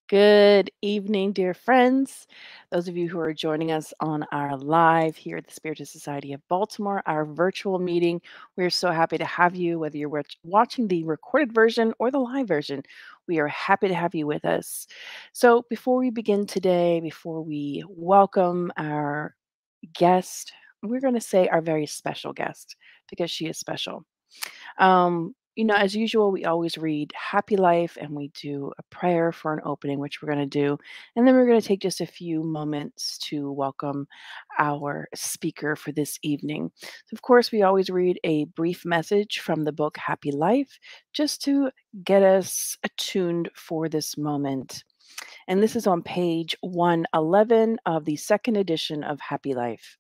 Good evening, dear friends. Those of you who are joining us on our live here at the Spiritist Society of Baltimore, our virtual meeting. We're so happy to have you, whether you're watching the recorded version or the live version. We are happy to have you with us. So, before we begin today, before we welcome our guest, we're going to say our very special guest because she is special. As usual, we always read Happy Life and we do a prayer for an opening, which we're going to do. And then we're going to take just a few moments to welcome our speaker for this evening. So, of course, we always read a brief message from the book Happy Life just to get us attuned for this moment. And this is on page 111 of the second edition of Happy Life.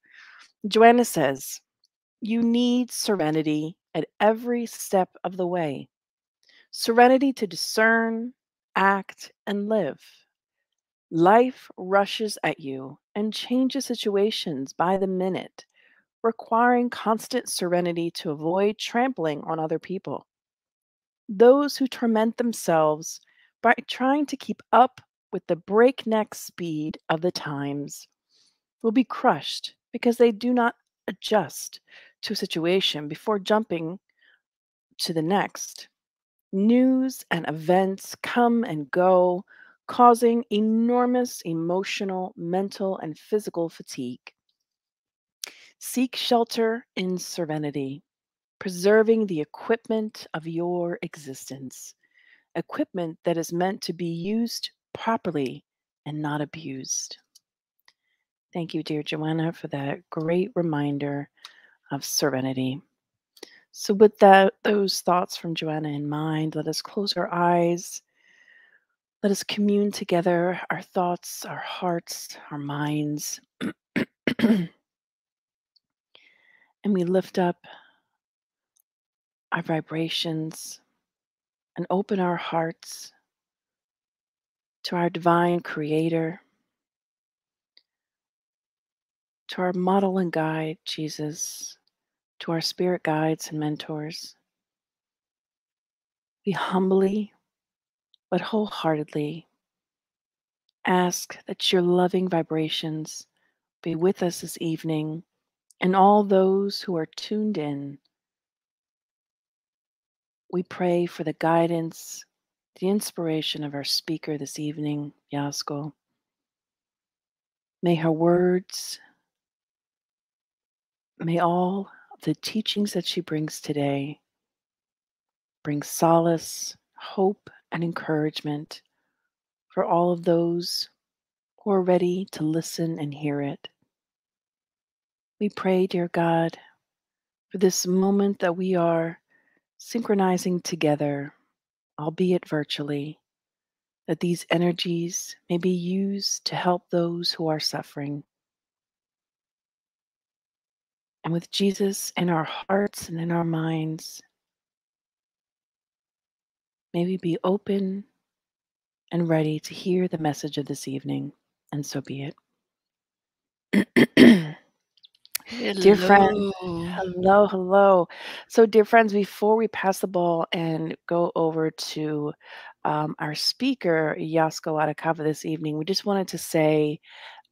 Joanna says, "You need serenity at every step of the way. Serenity to discern, act, and live. Life rushes at you and changes situations by the minute, requiring constant serenity to avoid trampling on other people. Those who torment themselves by trying to keep up with the breakneck speed of the times will be crushed because they do not adjust to a situation before jumping to the next. News and events come and go, causing enormous emotional, mental, and physical fatigue. Seek shelter in serenity, preserving the equipment of your existence, equipment that is meant to be used properly and not abused." Thank you, dear Joanna, for that great reminder of serenity. So, with those thoughts from Joanna in mind, let us close our eyes. Let us commune together our thoughts, our hearts, our minds. And we lift up our vibrations and open our hearts to our divine creator, to our model and guide, Jesus, to our spirit guides and mentors. We humbly but wholeheartedly ask that your loving vibrations be with us this evening and all those who are tuned in. We pray for the guidance, the inspiration of our speaker this evening, Yasco. May her words, may all of the teachings that she brings today bring solace, hope, and encouragement for all of those who are ready to listen and hear it. We pray, dear God, for this moment that we are synchronizing together, albeit virtually, that these energies may be used to help those who are suffering. And with Jesus in our hearts and in our minds, may we be open and ready to hear the message of this evening, and so be it. Dear friends, Hello. hello, hello. So, dear friends, before we pass the ball and go over to our speaker, Yasco Aracava, this evening, we just wanted to say,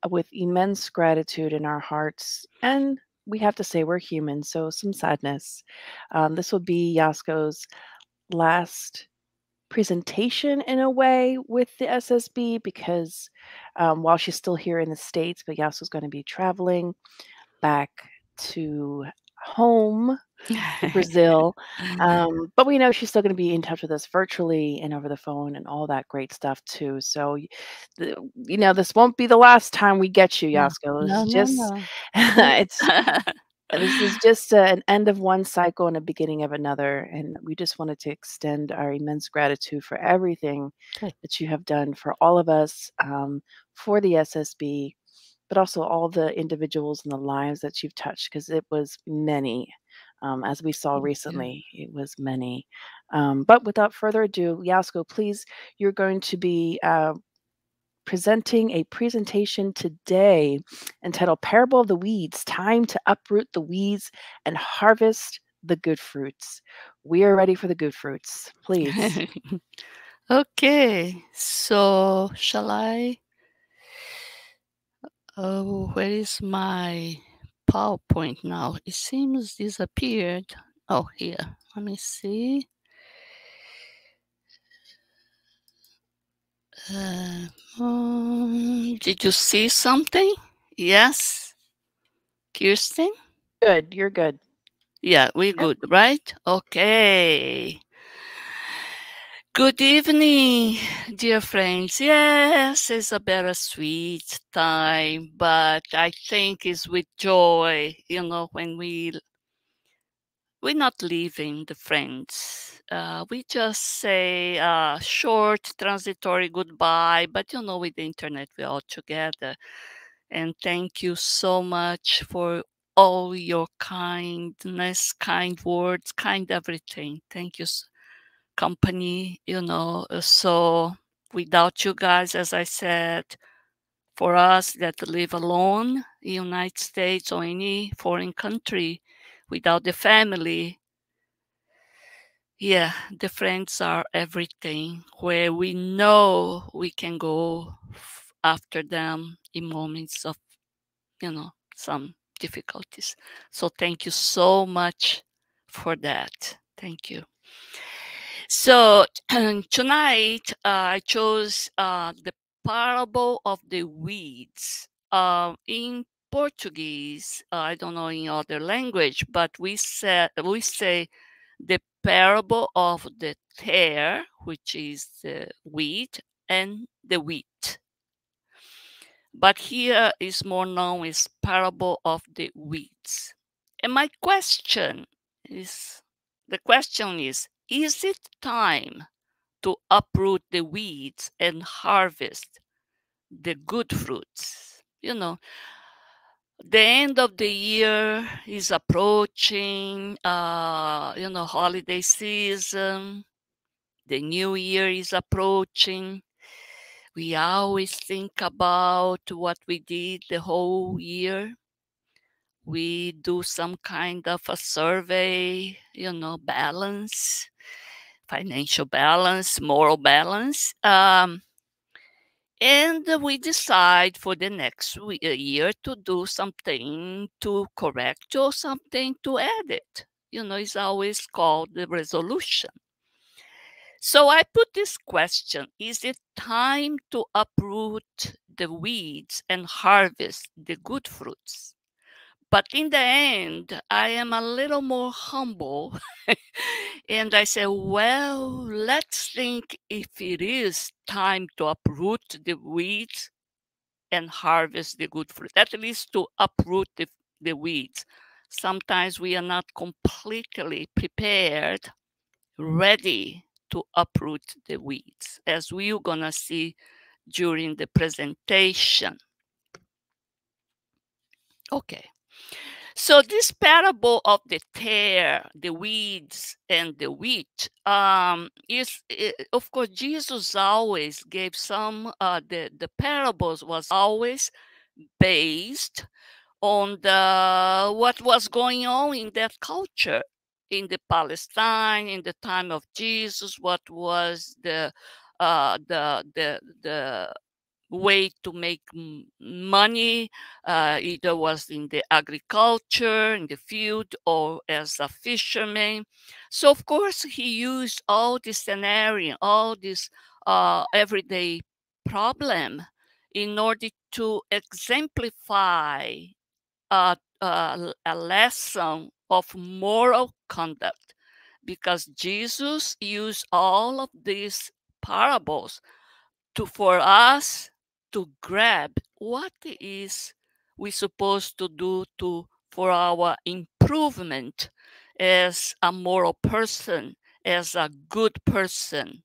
with immense gratitude in our hearts, and we have to say we're human, so some sadness. This will be Yasco's last presentation in a way with the SSB because while she's still here in the States, but Yasco's going to be traveling back to home to Brazil. But we know she's still going to be in touch with us virtually and over the phone and all that great stuff too. So, this won't be the last time we get you, No, Yasco. no, It's no, just, no. this is just an end of one cycle and a beginning of another. And we just wanted to extend our immense gratitude for everything Good. that you have done for all of us, for the SSB, but also all the individuals and the lives that you've touched, because it was many. As we saw Thank you. recently, it was many. But without further ado, Yasco, please, you're going to be presenting a presentation today entitled Parable of the Weeds, Time to Uproot the Weeds and Harvest the Good Fruits. We are ready for the good fruits. Please. Okay, so shall I? Oh, where is my PowerPoint now? It seems disappeared. Oh, here. Let me see. Did you see something? Yes, Kirsten? Good, you're good. Yeah, we're Yep. good, right? Okay. Good evening, dear friends. Yes, it's a bittersweet time, but I think it's with joy, when we're not leaving the friends. We just say a short transitory goodbye, but with the internet, we're all together. And thank you so much for all your kindness, kind words, kind everything. Thank you, company, So without you guys, as I said, for us that live alone in United States or any foreign country, without the family, yeah, the friends are everything, where we know we can go after them in moments of, some difficulties. So thank you so much for that. Thank you. So tonight I chose the parable of the weeds. In Portuguese, I don't know in other language, but we say the parable of the tare, which is the wheat, and the wheat. But here is more known as parable of the weeds. And my question is, is it time to uproot the weeds and harvest the good fruits? The end of the year is approaching, holiday season. The new year is approaching. We always think about what we did the whole year. We do some kind of a survey, balance, financial balance, moral balance. And we decide for the next year to do something to correct or something to edit. It's always called the resolution. So I put this question: is it time to uproot the weeds and harvest the good fruits? But in the end, I am a little more humble. And I say, well, let's think if it is time to uproot the weeds and harvest the good fruit, at least to uproot the weeds. Sometimes we are not completely prepared, ready to uproot the weeds, as we're going to see during the presentation. Okay. So this parable of the tare, the weeds, and the wheat is, of course, Jesus always gave the parables was always based on what was going on in that culture, in the Palestine, in the time of Jesus, what was the way to make money, either was in the agriculture, in the field, or as a fisherman. So of course he used all this scenario, all this everyday problem in order to exemplify a lesson of moral conduct, because Jesus used all of these parables for us to grab what is we supposed to do for our improvement as a moral person, as a good person.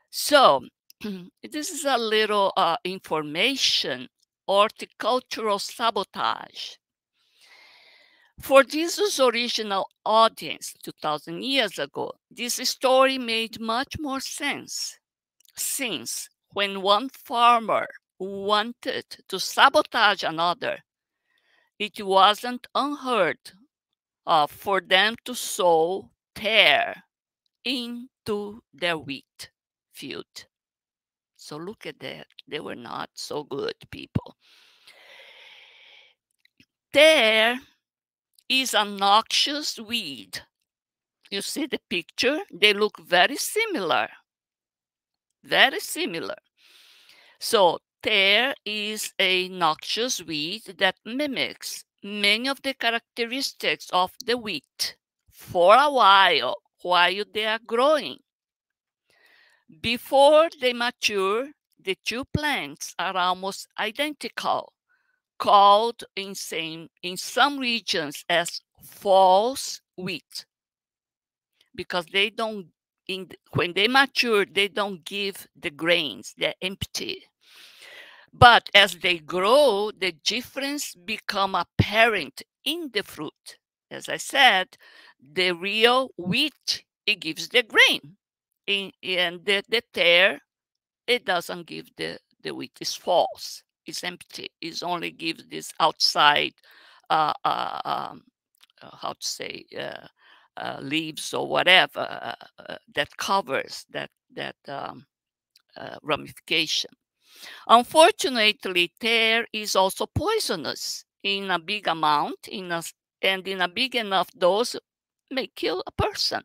So this is a little information: horticultural sabotage. For Jesus' original audience 2,000 years ago, this story made much more sense, since when one farmer wanted to sabotage another, it wasn't unheard of for them to sow tear into their wheat field. So look at that. They were not so good people. Tear is a noxious weed. You see the picture? They look very similar. Very similar. So tear is a noxious weed that mimics many of the characteristics of the wheat for a while they are growing. Before they mature, the two plants are almost identical, called in some regions as false wheat, because they don't, when they mature, they don't give the grains, they're empty. But as they grow, the difference become apparent in the fruit. As I said, the real wheat, it gives the grain. And the tear, it doesn't give the wheat. It's false. It's empty. It only gives this outside, how to say, leaves or whatever that covers that ramification. Unfortunately, tear is also poisonous in a big amount, and in a big enough dose may kill a person.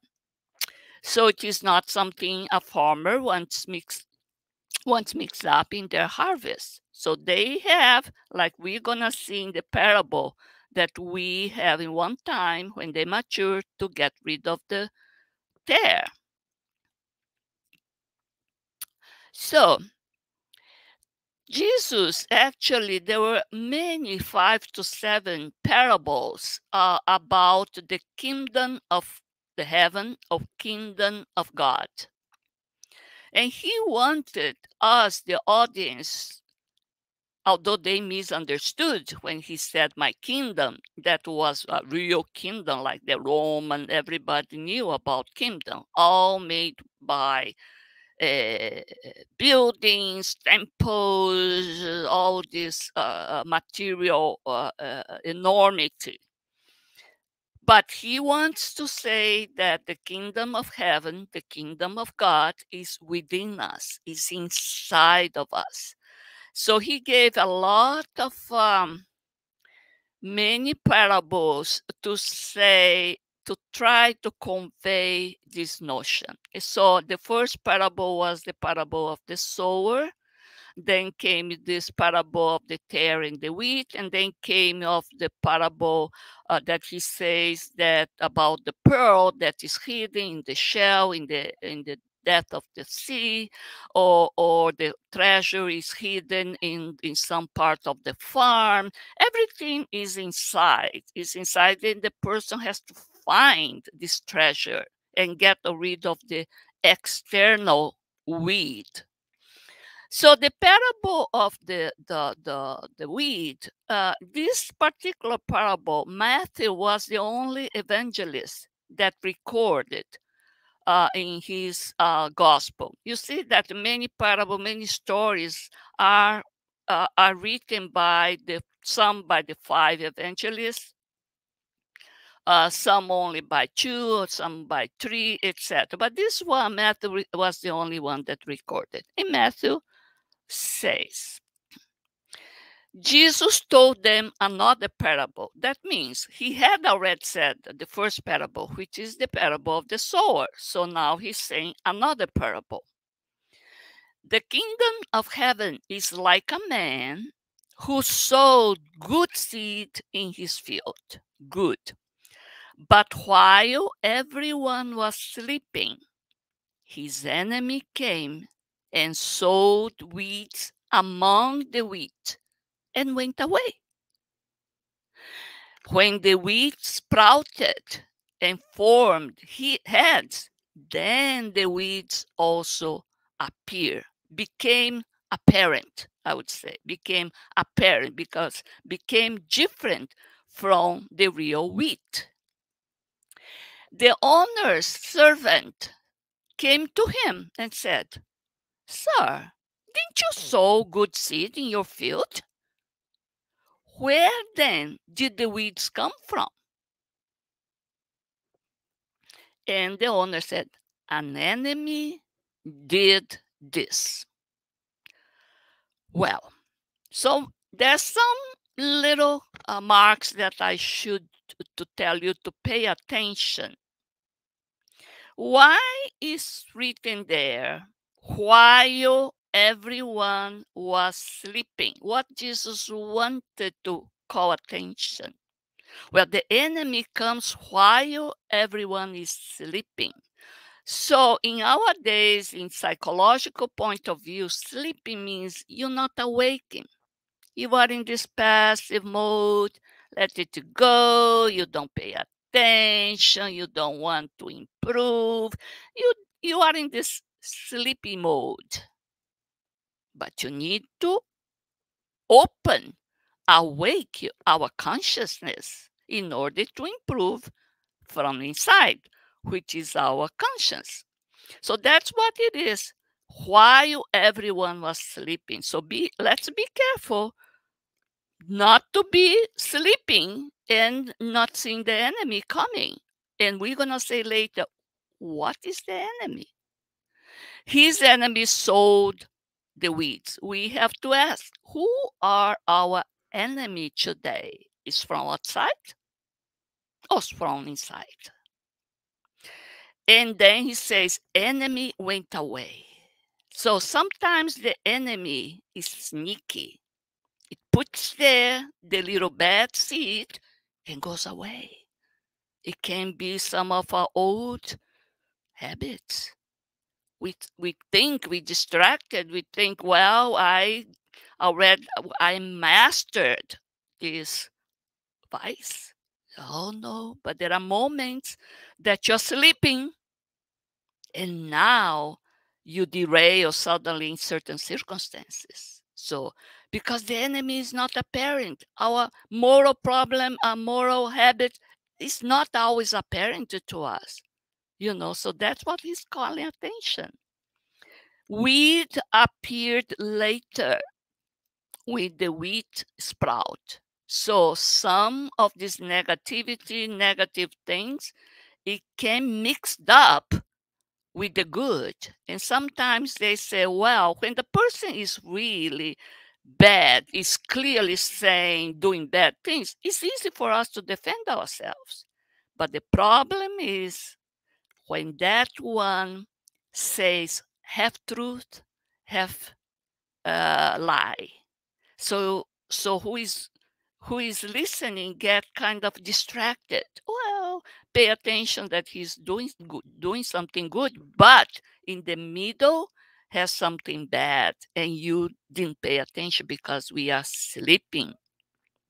So it is not something a farmer wants mixed up in their harvest. So they have, like we're gonna see in the parable, that we have in one time when they mature to get rid of the tear. So Jesus, actually, there were many 5 to 7 parables about the kingdom of the heaven, of kingdom of God. And he wanted us, the audience, although they misunderstood when he said my kingdom, that was a real kingdom like the Roman, everybody knew about kingdom, all made by buildings, temples, all this material enormity. But he wants to say that the kingdom of heaven, the kingdom of God, is within us, is inside of us. So he gave a lot of many parables to try to convey this notion. So the first parable was the parable of the sower. Then came this parable of the tare and the wheat, and then came of the parable that he says that about the pearl that is hidden in the shell in the depth of the sea, or the treasure is hidden in some part of the farm. Everything is inside, and the person has to find this treasure and get rid of the external weed. So the parable of the weed, this particular parable, Matthew was the only evangelist that recorded in his gospel. You see that many parables, many stories are written by some by the 5 evangelists, some only by 2, some by 3, etc. But this one, Matthew was the only one that recorded. In Matthew says, Jesus told them another parable. That means he had already said the first parable, which is the parable of the sower. So now he's saying another parable. The kingdom of heaven is like a man who sowed good seed in his field. Good. But while everyone was sleeping, his enemy came and sowed weeds among the wheat and went away. When the wheat sprouted and formed heads, then the weeds also became apparent, I would say, became apparent because became different from the real wheat. The owner's servant came to him and said, "Sir, Didn't you sow good seed in your field? Where then did the weeds come from? And the owner said, an enemy did this. Well, so there's some little marks that I should to tell you to pay attention. Why is written there, while everyone was sleeping? What Jesus wanted to call attention? Well, the enemy comes while everyone is sleeping. So in our days, in psychological point of view, sleeping means you're not awakened. You are in this passive mode, let it go, you don't pay attention, you don't want to improve. You are in this sleepy mode. But you need to awake our consciousness in order to improve from inside, which is our conscience. So that's what it is while everyone was sleeping. So let's be careful not to be sleeping and not seeing the enemy coming. And we're going to say later, what is the enemy? His enemy sowed the weeds. We have to ask, who are our enemy today? Is from outside or from inside? And then he says, enemy went away. So sometimes the enemy is sneaky. It puts there the little bad seed and goes away. It can be some of our old habits. We think we distracted. We think, well, I mastered this vice. Oh no, but there are moments that you're sleeping and now you derail suddenly in certain circumstances. So, because the enemy is not apparent, our moral problem, our moral habit is not always apparent to us, so that's what he's calling attention. Weed appeared later with the wheat sprout. So some of this negative things, it came mixed up with the good. And sometimes they say, well, when the person is really bad, is clearly doing bad things, it's easy for us to defend ourselves. But the problem is when that one says half truth, half lie. So who is listening get kind of distracted. Well, pay attention that he's doing something good, but in the middle has something bad, and you didn't pay attention because we are sleeping.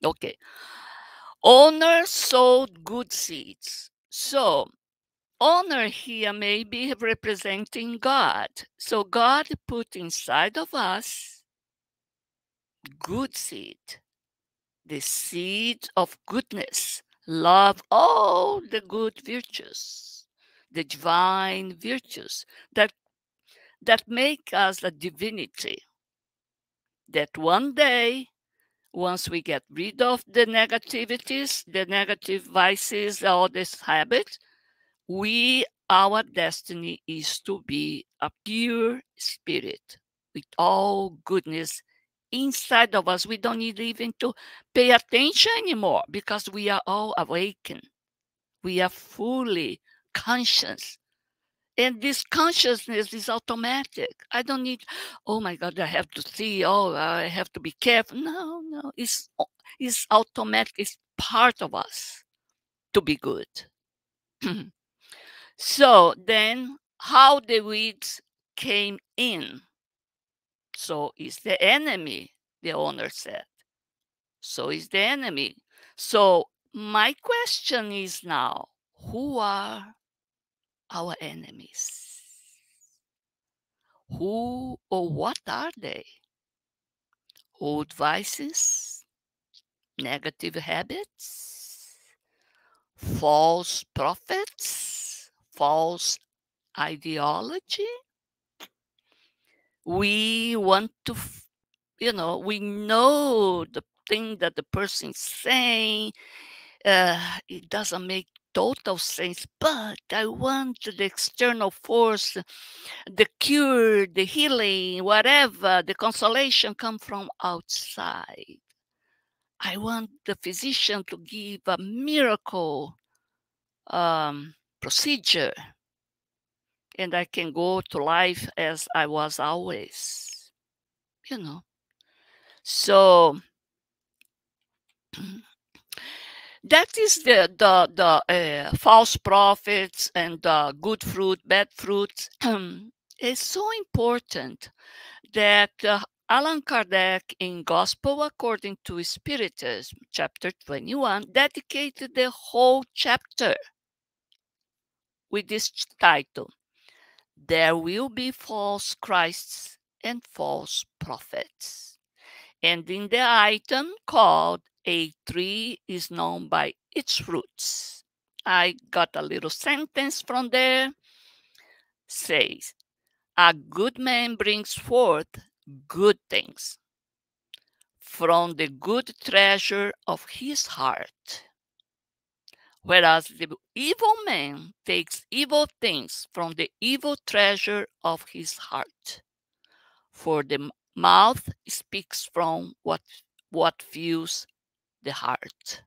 Okay. Owner sowed good seeds. So honor here may be representing God. So God put inside of us good seed, the seed of goodness, love, all the good virtues, the divine virtues that make us a divinity. That one day, once we get rid of the negativities, the negative vices, all these habits, our destiny is to be a pure spirit with all goodness inside of us. We don't need even to pay attention anymore because we are all awakened. We are fully conscious. And this consciousness is automatic. I don't need, oh my God, I have to see, I have to be careful. No, it's automatic. It's part of us to be good. So then how the weeds came in. So is the enemy, the owner said. So is the enemy. So my question is now, who are our enemies? Who or what are they? Old vices, negative habits, false prophets, false ideology? We want to, we know the thing that the person is saying. It doesn't make total sense, but I want the external force, the cure, the healing, whatever, the consolation come from outside. I want the physician to give a miracle procedure, and I can go to life as I was always, So that is the false prophets and the good fruit, bad fruits. It's so important that Allan Kardec in Gospel According to Spiritism, chapter 21, dedicated the whole chapter with this title, There Will Be False Christs and False Prophets. And in the item called A Tree is Known by Its Fruits, I got a little sentence from there, says, a good man brings forth good things from the good treasure of his heart, whereas the evil man takes evil things from the evil treasure of his heart. For the mouth speaks from what fills the heart.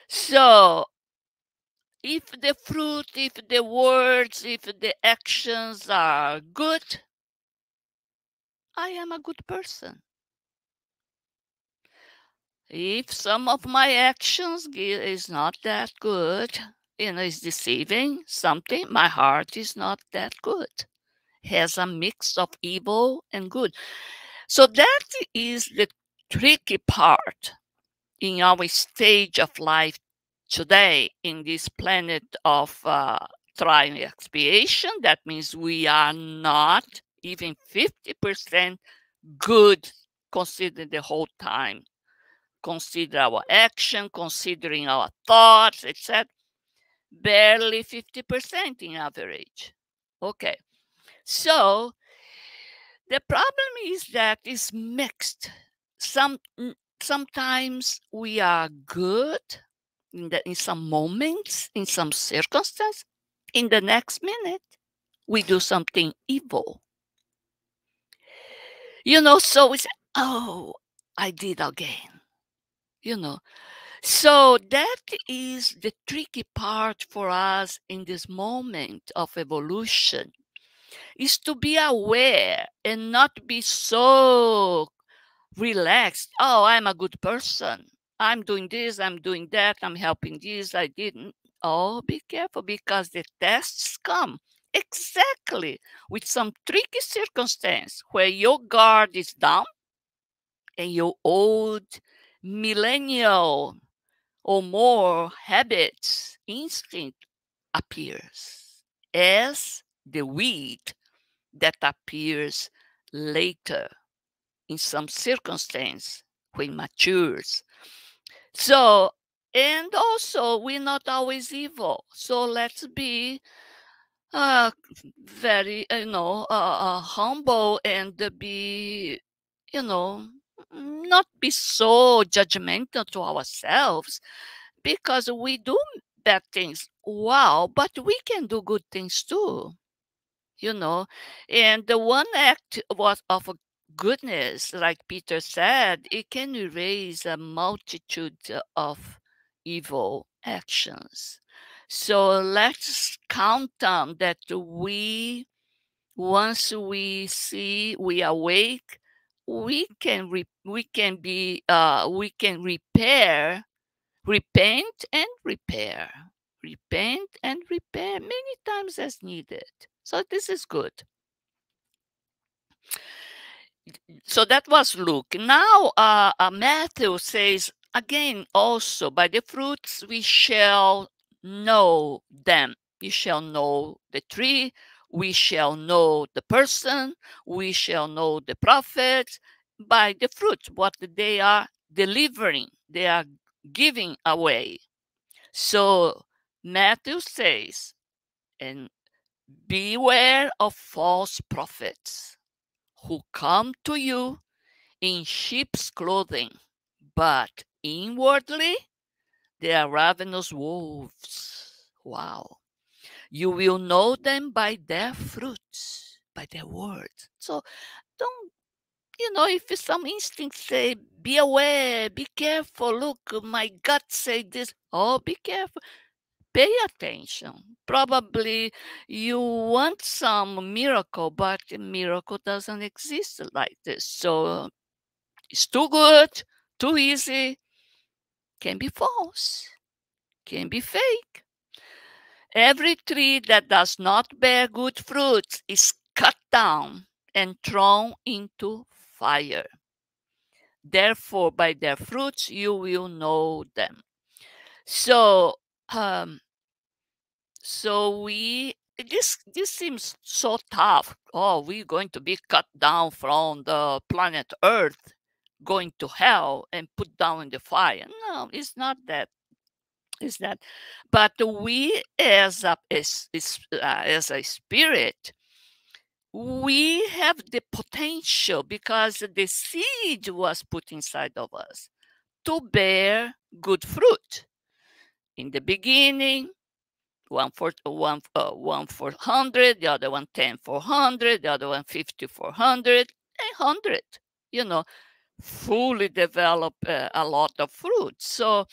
So, if the fruit, if the words, if the actions are good, I am a good person. If some of my actions is not that good, is deceiving something, my heart is not that good. Has a mix of evil and good. So that is the tricky part in our stage of life today in this planet of trial and expiation. That means we are not even 50% good considering the whole time. Consider our action, considering our thoughts, etc. Barely 50% in average. Okay, so the problem is that it's mixed. Sometimes we are good in some moments, in some circumstance. In the next minute, we do something evil. So we say, oh, I did again. So that is the tricky part for us in this moment of evolution, is to be aware and not be so relaxed. Oh, I'm a good person. I'm doing this, I'm doing that, I'm helping this, I didn't. Oh, be careful, because the tests come exactly with some tricky circumstance where your guard is down and your old millennial or more habits, instinct appears as the weed that appears later in some circumstance when matures. So, and also we're not always evil. So let's be very, humble and be, not be so judgmental to ourselves, because we do bad things. Wow, but we can do good things too, And the one act was of goodness, like Peter said, it can erase a multitude of evil actions. So let's count on that once we see, we awake, we can repair, repent and repair, repent and repair many times as needed. So this is good. So that was Luke. Now Matthew says again, also by the fruits we shall know them. We shall know the tree, we shall know the person, we shall know the prophet by the fruit, what they are delivering, they are giving away. So Matthew says, and beware of false prophets. who come to you in sheep's clothing, but inwardly they are ravenous wolves. Wow. You will know them by their fruits, by their words. So don't, if some instincts say, be aware, be careful, look, my gut say this, oh, be careful. Pay attention. Probably you want some miracle, but the miracle doesn't exist like this. So it's too good, too easy, can be false, can be fake. Every tree that does not bear good fruits is cut down and thrown into fire. Therefore, by their fruits you will know them. So, um, this seems so tough. Oh, we're going to be cut down from the planet Earth, going to hell and put down in the fire. No, it's not that. It's that. But we, as a spirit, we have the potential, because the seed was put inside of us, to bear good fruit. In the beginning, one for 100, the other one 10 for 100, the other one 50 for 100, 100. Fully develop a lot of fruit. So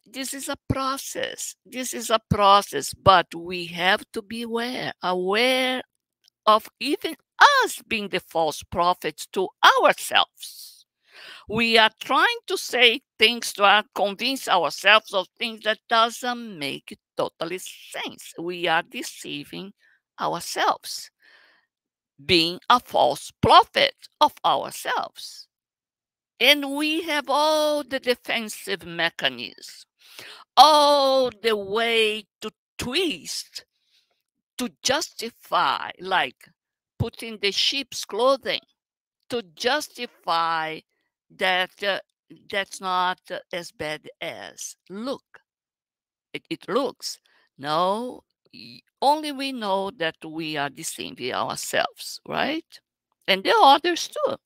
this is a process. This is a process, but we have to be aware of even us being the false prophets to ourselves. We are trying to say things to convince ourselves of things that doesn't make totally sense. We are deceiving ourselves, being a false prophet of ourselves. And we have all the defensive mechanisms, all the way to twist, to justify, like putting the sheep's clothing, to justify that that's not as bad as it looks. No, only we know that we are deceiving ourselves, right? And the others too.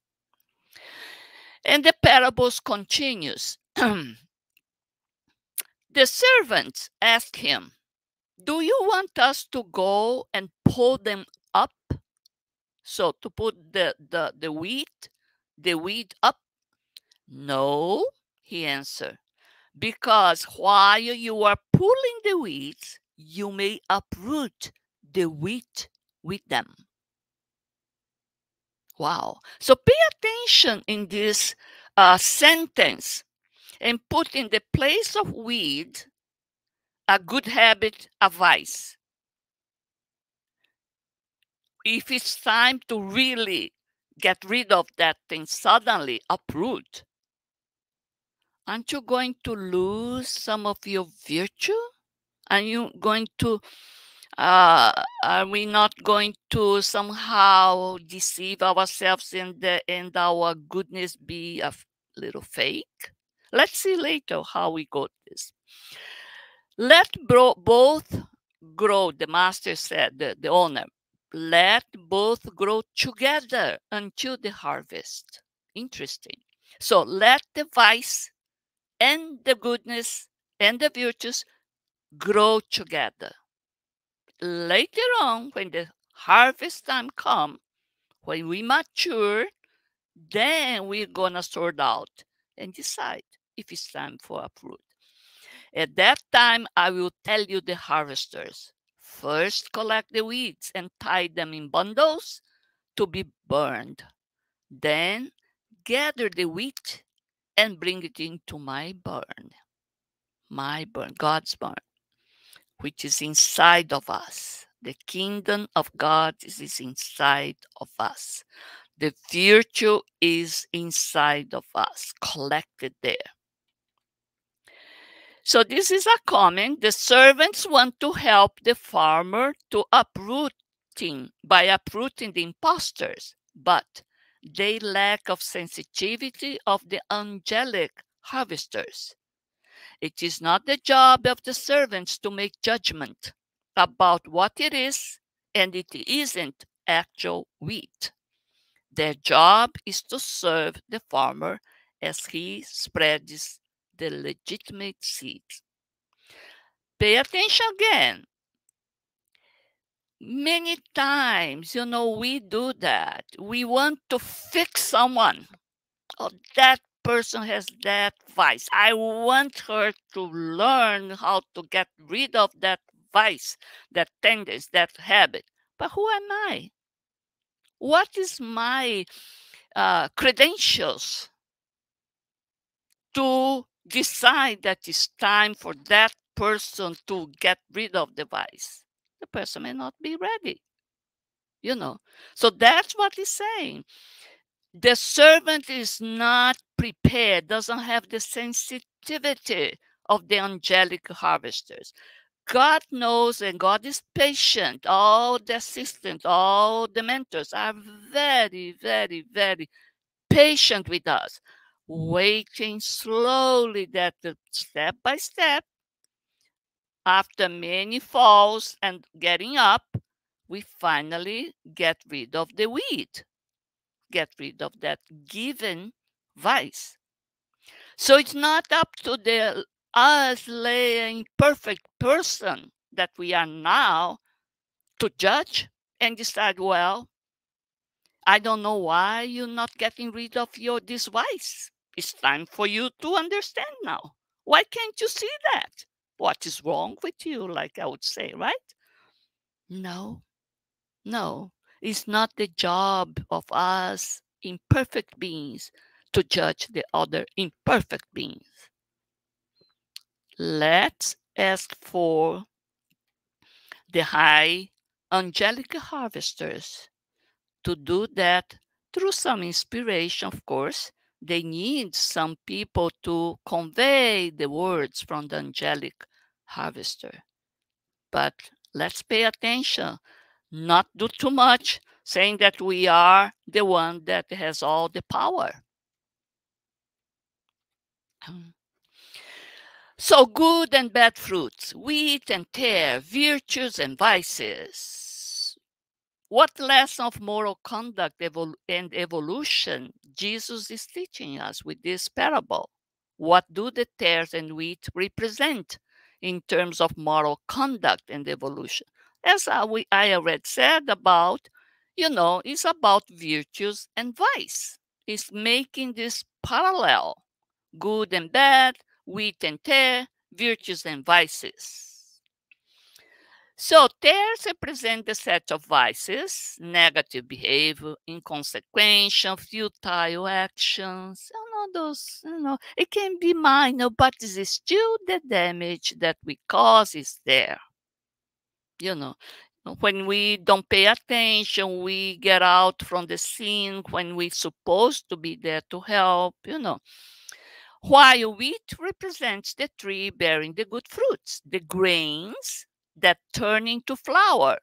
And the parables continues. The servants ask him, do you want us to go and pull them up? So to put the wheat up? No, he answered, because while you are pulling the weeds, you may uproot the wheat with them. Wow. So pay attention in this sentence, and put in the place of weed a good habit, a vice. If it's time to really get rid of that thing, suddenly uproot, aren't you going to lose some of your virtue? Are you going to, are we not going to somehow deceive ourselves and our goodness be a little fake? Let's see later how we got this. Let both grow, the master said, the owner. Let both grow together until the harvest. Interesting. So let the vice and the goodness and the virtues grow together. Later on, when the harvest time comes, when we mature, then we're going to sort out and decide if it's time for uproot. At that time, I will tell you, the harvesters, first collect the weeds and tie them in bundles to be burned. Then gather the wheat and bring it into my barn, God's barn, which is inside of us. The kingdom of God is inside of us. The virtue is inside of us, collected there. So this is a comment. The servants want to help the farmer to by uprooting the impostors, but they lack of sensitivity of the angelic harvesters. It is not the job of the servants to make judgment about what it is and it isn't actual wheat. Their job is to serve the farmer as he spreads the legitimate seeds. Pay attention again. Many times, we do that. We want to fix someone. Oh, that person has that vice. I want her to learn how to get rid of that vice, that tendency, that habit. But who am I? What is my credentials to decide that it's time for that person to get rid of the vice? The person may not be ready. So that's what he's saying. The servant is not prepared, doesn't have the sensitivity of the angelic harvesters. God knows, and God is patient. All the assistants, all the mentors are very, very, very patient with us, waiting slowly that step by step, after many falls and getting up, we finally get rid of the weed, get rid of that given vice. So it's not up to us laying perfect person that we are now to judge and decide, well, I don't know why you're not getting rid of this vice. It's time for you to understand now. Why can't you see that? What is wrong with you, like I would say, right? No, no. It's not the job of us imperfect beings to judge the other imperfect beings. Let's ask for the high angelic harvesters to do that through some inspiration, of course. They need some people to convey the words from the angelic harvester. But let's pay attention, not do too much, saying that we are the one that has all the power. So good and bad fruits, wheat and tare, virtues and vices. What lesson of moral conduct and evolution Jesus is teaching us with this parable? What do the tares and wheat represent in terms of moral conduct and evolution? As I already said about, it's about virtues and vice. It's making this parallel, good and bad, wheat and tare, virtues and vices. So tares represent the set of vices, negative behavior, inconsequential, futile actions. It can be minor, but it's still the damage that we cause is there. When we don't pay attention, we get out from the scene when we're supposed to be there to help, While wheat represents the tree bearing the good fruits, the grains that turn into flour,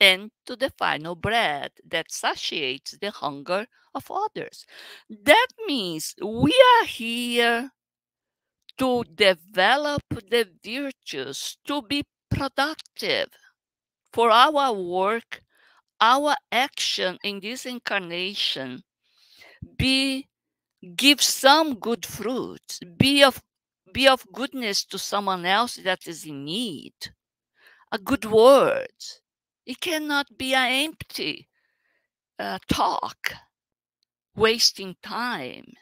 and to the final bread that satiates the hunger of others. That means we are here to develop the virtues, to be productive for our work, our action in this incarnation. Give some good fruits, be of goodness to someone else that is in need. A good word. It cannot be an empty talk, wasting time,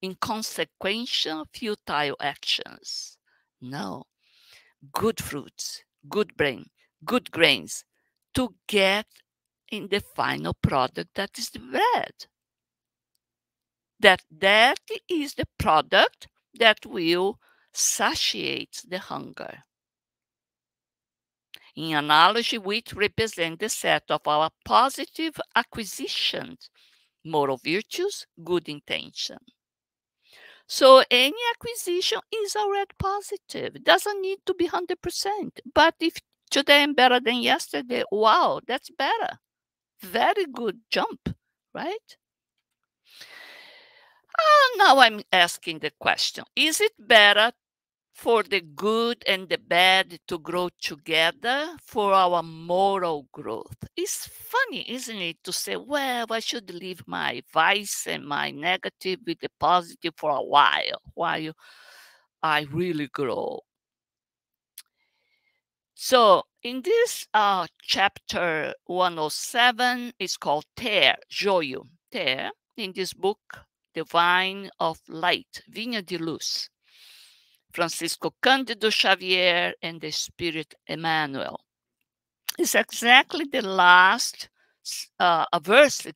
inconsequential, futile actions. No, good fruits, good grains to get in the final product that is the bread. That is the product that will satiate the hunger. In analogy, wheat represents the set of our positive acquisitions, moral virtues, good intention. So any acquisition is already positive. It doesn't need to be 100%. But if today I'm better than yesterday, wow, that's better. Very good jump, right? Now I'm asking the question, is it better for the good and the bad to grow together for our moral growth. It's funny, isn't it, to say, well, I should leave my vice and my negative with the positive for a while I really grow. So in this chapter 107, it's called Ter, Joio. Ter, in this book, The Vine of Light, Vinha de Luz, Francisco Cândido Xavier and the Spirit Emmanuel. It's exactly the last verse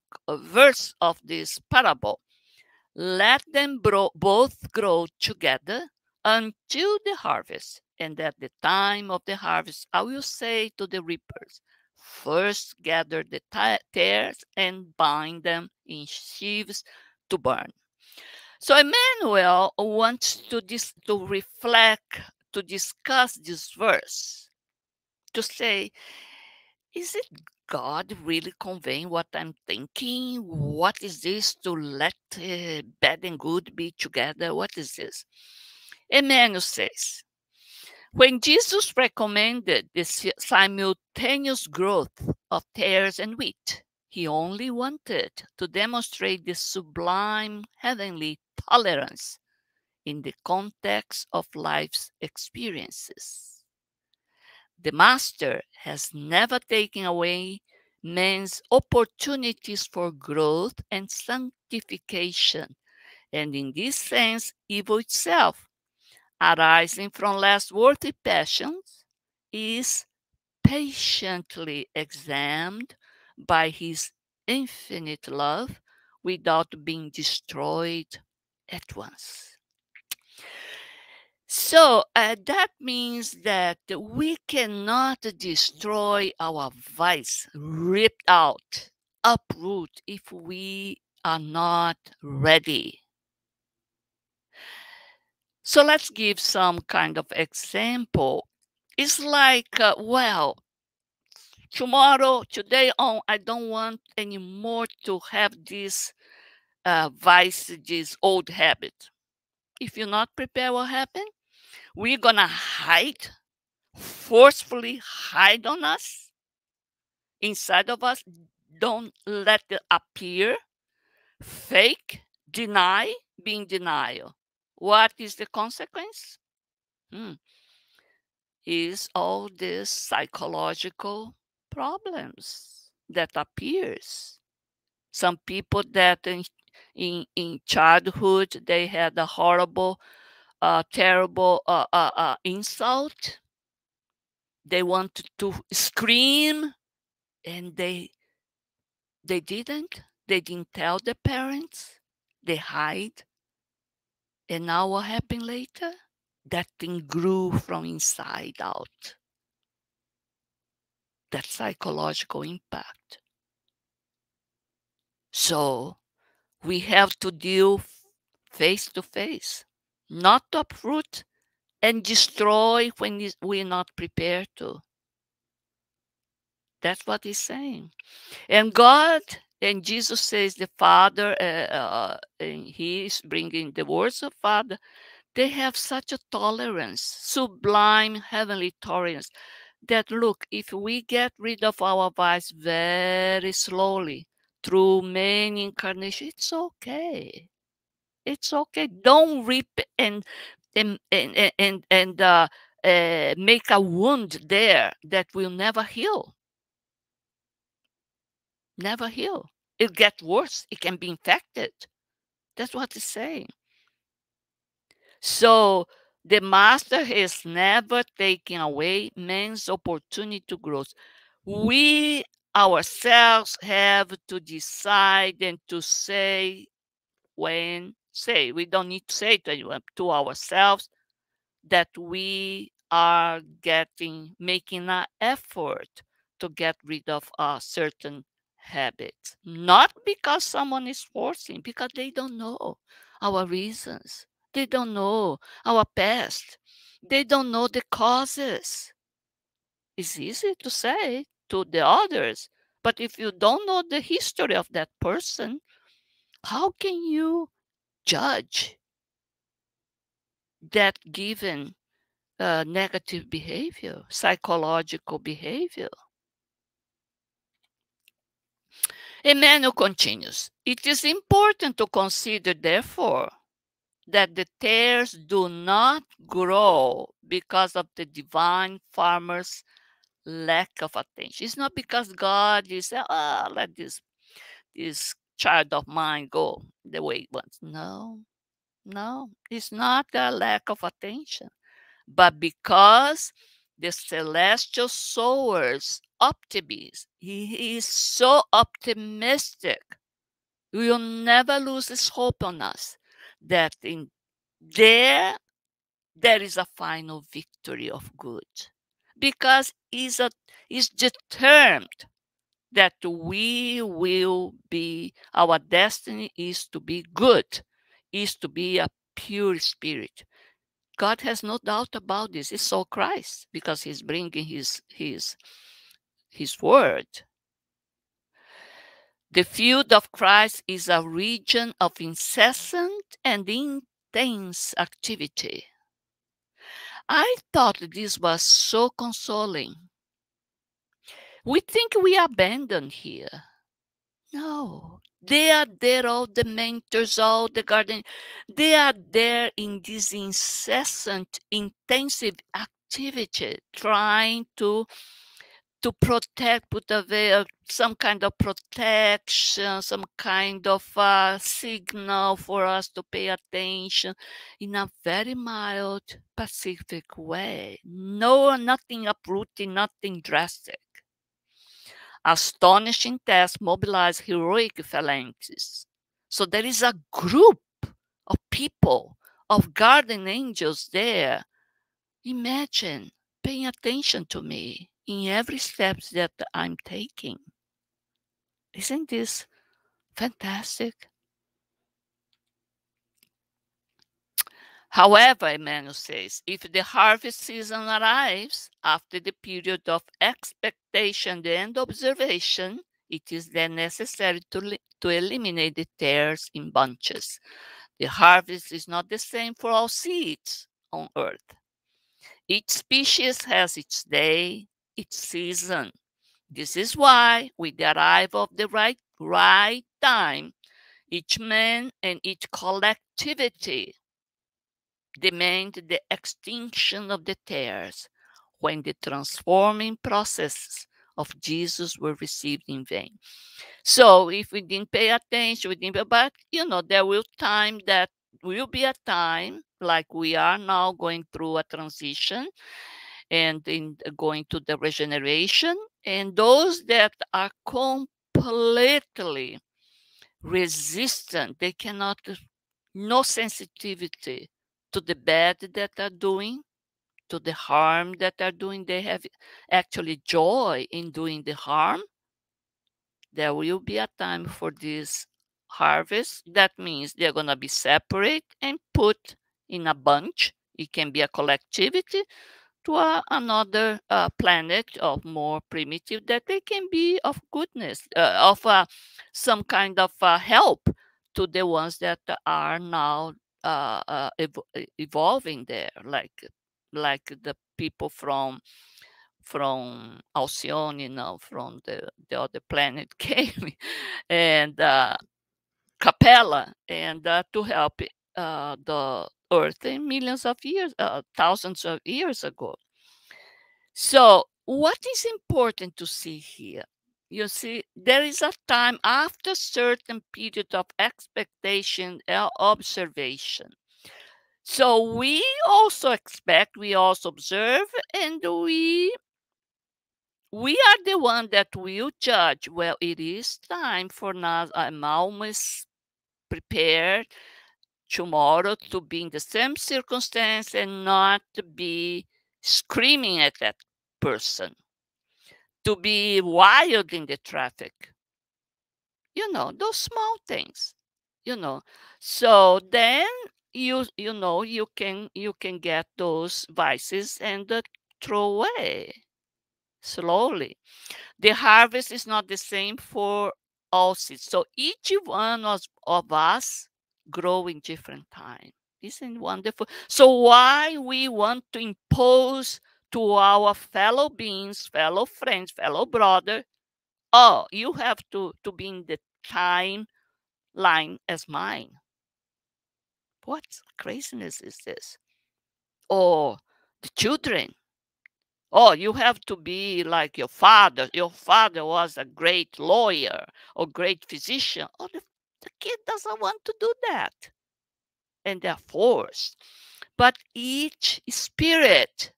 of this parable. Let them both grow together until the harvest. And at the time of the harvest, I will say to the reapers, first gather the tares and bind them in sheaves to burn. So Emmanuel wants to reflect, to discuss this verse, to say, is it God really conveying what I'm thinking? What is this to let bad and good be together? What is this? Emmanuel says, when Jesus recommended the simultaneous growth of tares and wheat, he only wanted to demonstrate the sublime heavenly tolerance in the context of life's experiences. The Master has never taken away man's opportunities for growth and sanctification, and in this sense, evil itself, arising from less worthy passions, is patiently examined by his infinite love without being destroyed at once. So that means that we cannot destroy our vice, rip out, uproot, if we are not ready. So let's give some kind of example. It's like, today on, I don't want anymore to have this vice, this old habit. If you're not prepared, what happens? We're going to hide, forcefully hide on us, inside of us. Don't let it appear, fake, deny, be in denial. What is the consequence? Is all these psychological problems that appears. Some people that in childhood, they had a horrible, terrible insult. They wanted to scream, and they didn't. They didn't tell the parents. They hide. And now what happened later? That thing grew from inside out. That psychological impact. So we have to deal face to face, not uproot and destroy when we're not prepared to. That's what he's saying. And God, and Jesus says the Father, and he is bringing the words of Father, they have such a tolerance, sublime heavenly tolerance, that look, if we get rid of our vice very slowly through many incarnations, it's okay. It's okay. Don't rip and make a wound there that will never heal. Never heal. It gets worse. It can be infected. That's what it's saying. So the Master has never taken away man's opportunity to grow. We ourselves have to decide and to say we don't need to say to anyone, to ourselves, that we are making an effort to get rid of a certain habits. Not because someone is forcing, because they don't know our reasons. They don't know our past. They don't know the causes. It's easy to say to the others, but if you don't know the history of that person, how can you judge that given negative behavior, psychological behavior. Emmanuel continues, it is important to consider, therefore, that the tares do not grow because of the divine farmer's lack of attention. It's not because God is, let this child of mine go the way it wants. No, no, it's not a lack of attention, but because the celestial sower's optimist, he is so optimistic, he will never lose his hope on us that in there is a final victory of good, because he's determined that we will be, our destiny is to be good, is to be a pure spirit. God has no doubt about this. It's so Christ, because he's bringing his word. The field of Christ is a region of incessant and intense activity. I thought this was so consoling. We think we are abandoned here. No, they are there, all the mentors, all the garden. They are there in this incessant, intensive activity, trying to protect, put away some kind of protection, some kind of signal for us to pay attention in a very mild, pacific way. No, nothing uprooting, nothing drastic. Astonishing tests mobilize heroic phalanxes. So there is a group of people, of guardian angels there. Imagine paying attention to me in every step that I'm taking. Isn't this fantastic? However, Emmanuel says, if the harvest season arrives after the period of expectation and observation, it is then necessary to eliminate the tares in bunches. The harvest is not the same for all seeds on earth. Each species has its day, its season. This is why, with the arrival of the right time, each man and each collectivity demand the extinction of the tares, when the transforming processes of Jesus were received in vain. So if we didn't pay attention, but there will be a time, like we are now going through a transition and in going to the regeneration, and those that are completely resistant, they cannot, no sensitivity to the bad that are doing, to the harm that are doing. They have actually joy in doing the harm. There will be a time for this harvest. That means they're going to be separate and put in a bunch. It can be a collectivity to another planet of more primitive, that they can be of goodness, of some kind of help to the ones that are now evolving there, like the people from Alcyone, from the other planet came, and Capella, and to help the Earth in millions of years, thousands of years ago. So what is important to see here? You see, there is a time after certain period of expectation and observation. So we also expect, we also observe, and we are the one that will judge. Well, it is time for now. I'm almost prepared tomorrow to be in the same circumstance and not to be screaming at that person, to be wild in the traffic. Those small things. So then you can get those vices and throw away slowly. The harvest is not the same for all seeds. So each one of us grow in different time. Isn't it wonderful? So why we want to impose to our fellow beings, fellow friends, fellow brother, oh, you have to be in the timeline as mine. What craziness is this? Or the children. Oh, you have to be like your father. Your father was a great lawyer or great physician. Oh, the kid doesn't want to do that. And they're forced. But each spirit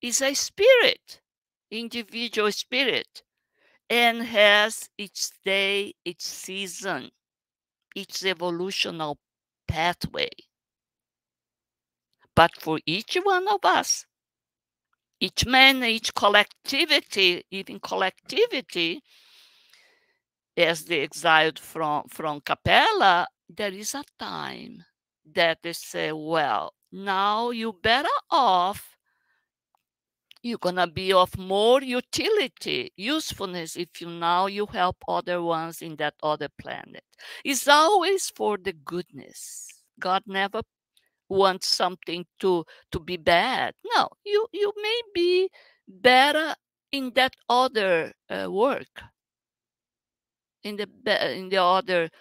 is a spirit, individual spirit, and has its day, its season, its evolutional pathway. But for each one of us, each man, each collectivity, even collectivity, as the exiled from Capella, there is a time that they say, well, now you better off, you're gonna be of more utility, usefulness if you help other ones in that other planet. It's always for the goodness. God never wants something to be bad. No, you may be better in that other work, in the other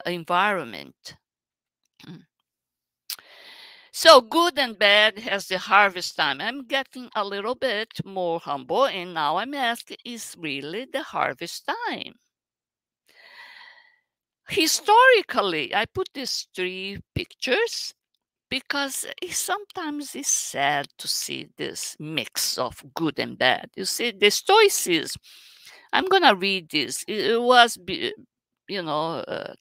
environment. So good and bad has the harvest time. I'm getting a little bit more humble, and now I'm asking, is really the harvest time? Historically, I put these three pictures because sometimes it's sad to see this mix of good and bad. You see, the Stoicism, I'm going to read this. It was,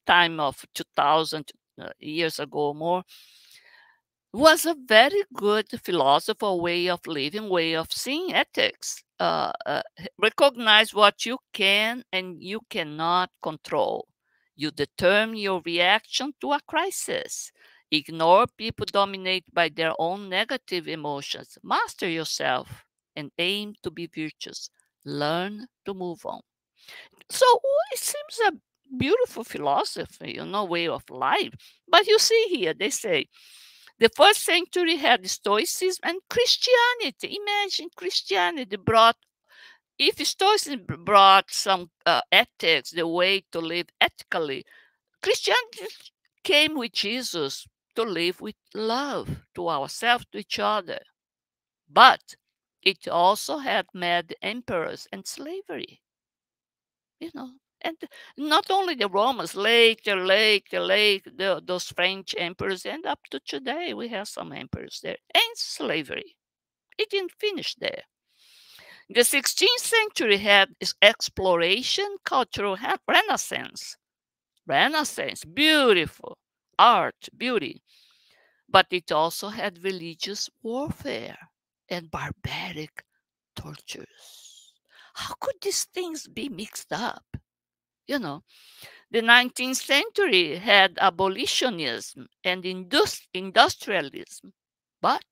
time of 2000 years ago or more, was a very good philosopher way of living, way of seeing ethics. Recognize what you can and you cannot control. You determine your reaction to a crisis. Ignore people dominated by their own negative emotions. Master yourself and aim to be virtuous. Learn to move on. So it seems a beautiful philosophy, way of life. But you see here, they say the first century had Stoicism and Christianity. Imagine Christianity brought, if Stoicism brought some ethics, the way to live ethically, Christianity came with Jesus to live with love to ourselves, to each other. But it also had mad emperors and slavery, and not only the Romans, later, those French emperors, and up to today, we have some emperors there, and slavery. It didn't finish there. The 16th century had exploration, cultural renaissance. Renaissance, beautiful, art, beauty. But it also had religious warfare and barbaric tortures. How could these things be mixed up? The 19th century had abolitionism and industrialism, but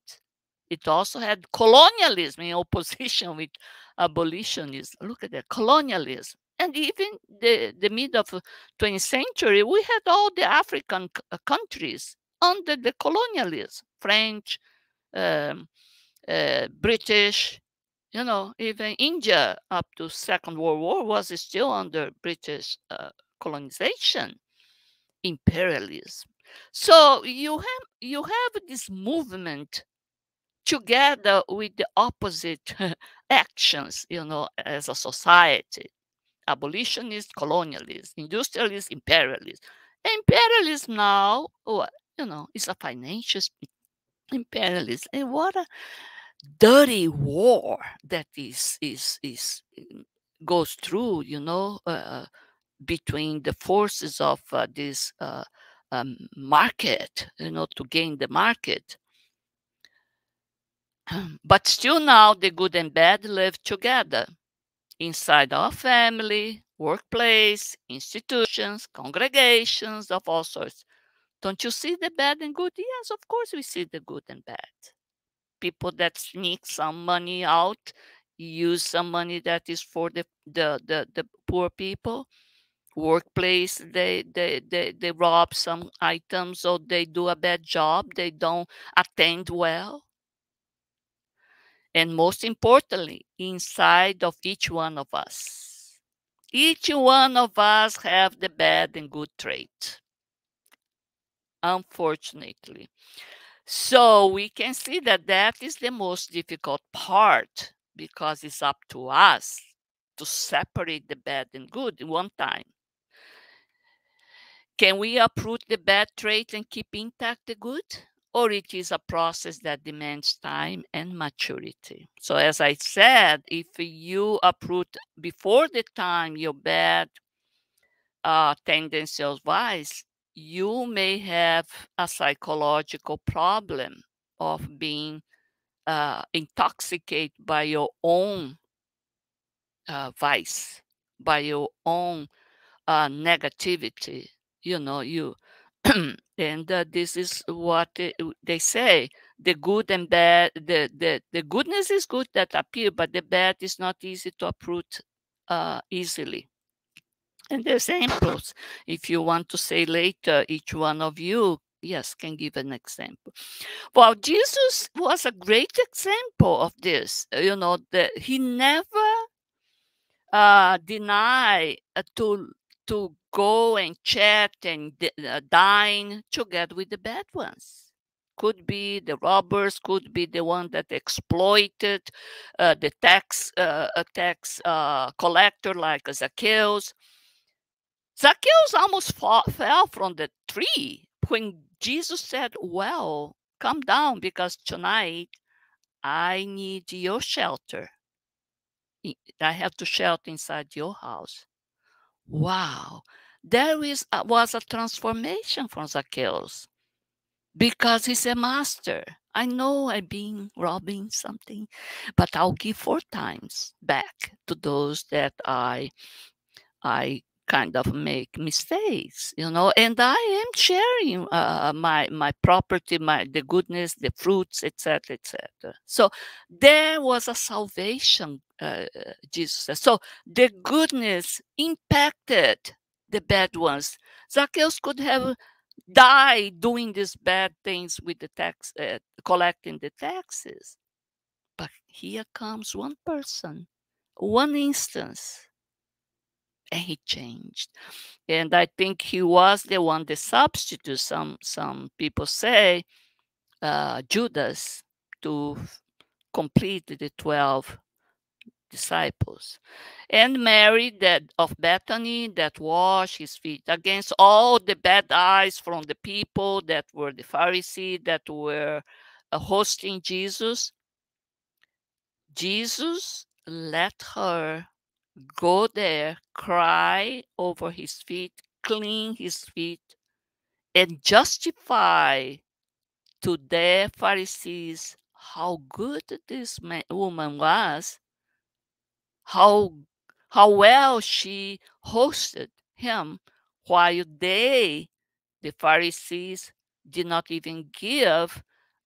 it also had colonialism in opposition with abolitionism. Look at that, colonialism. And even the mid of 20th century, we had all the African countries under the colonialism, French, um, British, even India up to Second World War was still under British colonization, imperialism. So you have this movement together with the opposite actions, as a society. Abolitionist, colonialist, industrialist, imperialist. Imperialism now, is a financial imperialism. And what a dirty war that goes through, between the forces of this market, to gain the market. But still now the good and bad live together inside our family, workplace, institutions, congregations of all sorts. Don't you see the bad and good? Yes, of course we see the good and bad. People that sneak some money out, use some money that is for the poor people, workplace, they rob some items, or they do a bad job, they don't attend well. And most importantly, inside of each one of us, each one of us have the bad and good trait, unfortunately. So we can see that that is the most difficult part, because it's up to us to separate the bad and good in one time. Can we uproot the bad trait and keep intact the good? Or it is a process that demands time and maturity. So as I said, if you uproot before the time your bad tendency or vice, you may have a psychological problem of being intoxicated by your own vice, by your own negativity. You and this is what they say: the good and bad, the goodness is good that appear, but the bad is not easy to uproot easily. And the examples, if you want to say later, each one of you, yes, can give an example. Well, Jesus was a great example of this. That he never deny to go and chat and dine together with the bad ones. Could be the robbers, could be the one that exploited the tax collector like Zacchaeus. Zacchaeus almost fell from the tree when Jesus said, "Well, come down, because tonight I need your shelter. I have to shelter inside your house." Wow, was a transformation from Zacchaeus, because he said, "Master, I know I've been robbing something, but I'll give 4 times back to those that I kind of make mistakes, and I am sharing my property, the goodness, the fruits, etc., etc." So there was a salvation, Jesus said. So the goodness impacted the bad ones. Zacchaeus could have died doing these bad things with the tax, collecting the taxes, but here comes one person, one instance, and he changed. And I think he was the one, the substitute, some people say, Judas, to complete the 12 disciples. And Mary, that of Bethany, that washed his feet against all the bad eyes from the people that were the Pharisees that were hosting Jesus. Jesus let her go there, cry over his feet, clean his feet, and justify to the Pharisees how good this woman was, how how well she hosted him, while they, the Pharisees, did not even give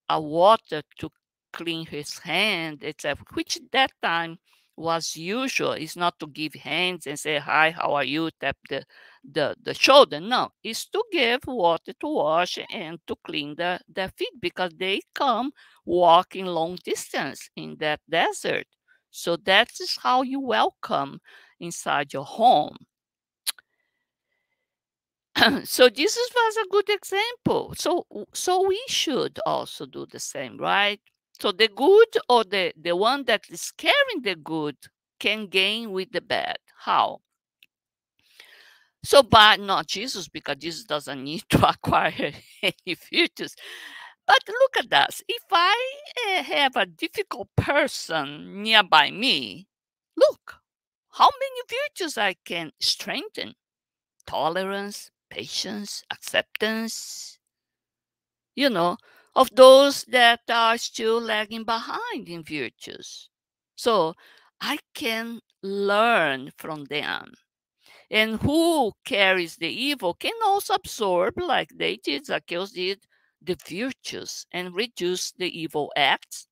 a water to clean his hand, etc., which that time was usual. It's not to give hands and say, "Hi, how are you?" Tap the shoulder. No, it's to give water to wash and to clean their feet, because they come walking long distance in that desert. So that is how you welcome inside your home. So Jesus was a good example. So we should also do the same, right? So the good, or the one that is carrying the good, can gain with the bad. How? So by not Jesus, because Jesus doesn't need to acquire any virtues. But look at this. If I have a difficult person nearby me, look how many virtues I can strengthen: tolerance, patience, acceptance, you know, of those that are still lagging behind in virtues. So I can learn from them. And who carries the evil can also absorb, like they did, Zacchaeus did, the virtues, and reduce the evil acts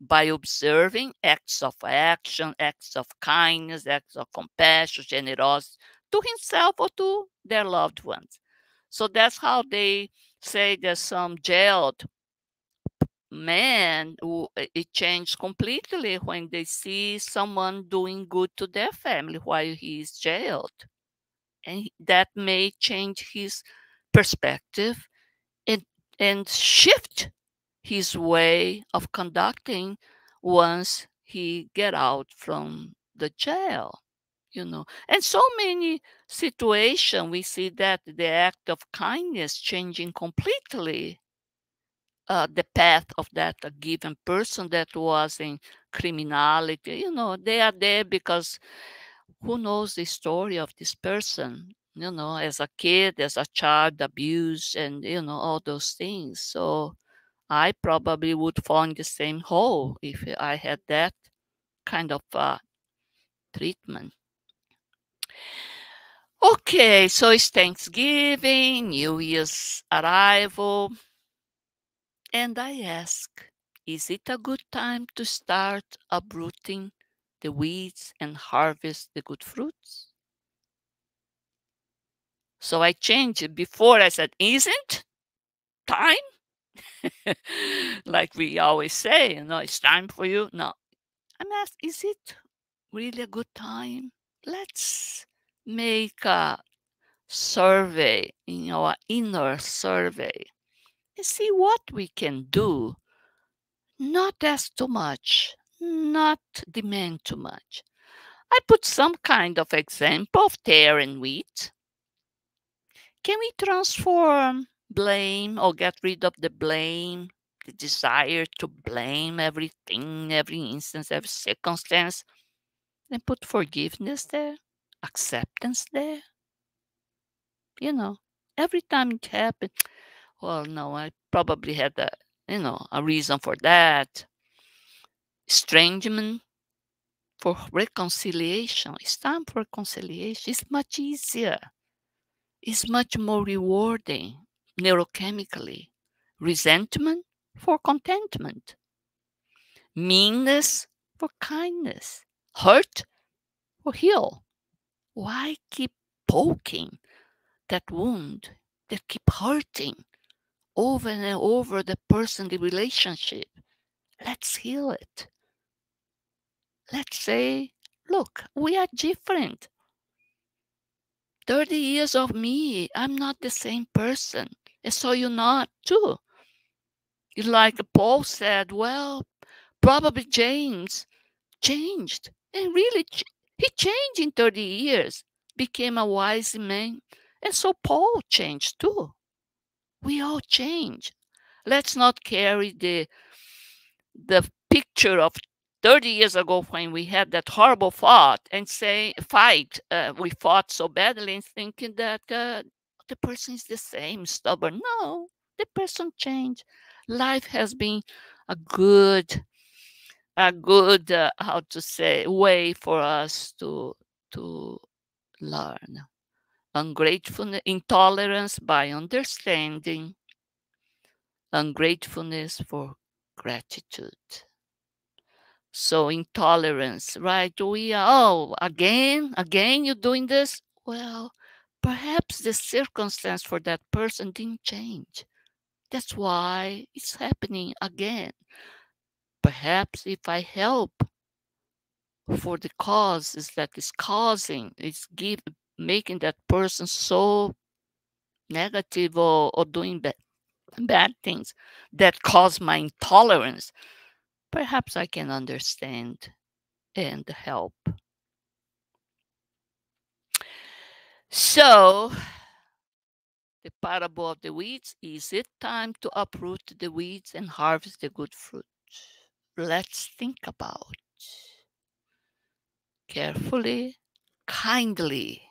by observing acts of action, acts of kindness, acts of compassion, generosity, to himself or to their loved ones. So that's how they say that some jailed men who it changed completely when they see someone doing good to their family while he is jailed. And that may change his perspective and, and shift his way of conducting once he get out from the jail, and so many situations we see that the act of kindness changing completely the path of that given person that was in criminality. They are there because who knows the story of this person, as a kid, as a child, abuse, and all those things. So I probably would fall in the same hole if I had that kind of treatment. Okay, so it's Thanksgiving, New Year's arrival, and I ask, is it a good time to start uprooting the weeds and harvest the good fruits? So I changed it. Before I said, isn't time? Like we always say, it's time for you. No, I'm asked, is it really a good time? Let's make a survey, our inner survey, and see what we can do. Not ask too much, not demand too much. I put some kind of example of tear and wheat. Can we transform blame or get rid of the blame, the desire to blame everything, every instance, every circumstance, and put forgiveness there, acceptance there? Every time it happened, well, no, I probably had a reason for that. Estrangement for reconciliation. It's time for reconciliation. It's much easier. It's much more rewarding neurochemically. Resentment for contentment. Meanness for kindness. Hurt for heal. Why keep poking that wound that keep hurting over and over the person, the relationship? Let's heal it. Let's say, look, we are different. 30 years of me, I'm not the same person. And so you're not too. Like Paul said, well, probably James changed. And really, he changed in 30 years, became a wise man. And so Paul changed too. We all change. Let's not carry the picture of 30 years ago when we had that horrible fight and we fought so badly and thinking that the person is the same, stubborn. No, the person changed. Life has been a good how to say, way for us to learn. Ungratefulness, intolerance by understanding, ungratefulness for gratitude. So intolerance, right? We are, again, you're doing this. Well, perhaps the circumstance for that person didn't change. That's why it's happening again. Perhaps if I help for the causes that is causing, making that person so negative or doing bad things that cause my intolerance, perhaps I can understand and help. So, the parable of the weeds, is it time to uproot the weeds and harvest the good fruit? Let's think about carefully, kindly.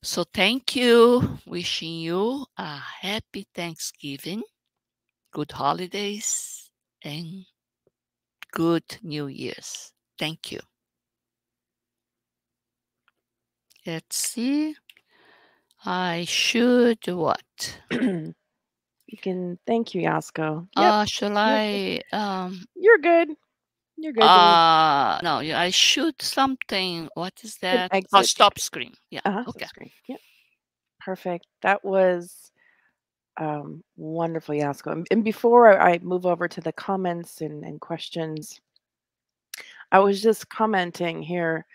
So thank you. Wishing you a happy Thanksgiving, good holidays, and good New Year's. Thank you. Let's see. I should what? You can thank you, Yasco. Yep. Shall Yep. I You're good. You're good when you No, yeah, I shoot something. What is can that? Oh, exit. stop screen. Yeah. Stop Okay. screen. Yep. Perfect. That was wonderful, Yasco. And before I move over to the comments and questions, I was just commenting here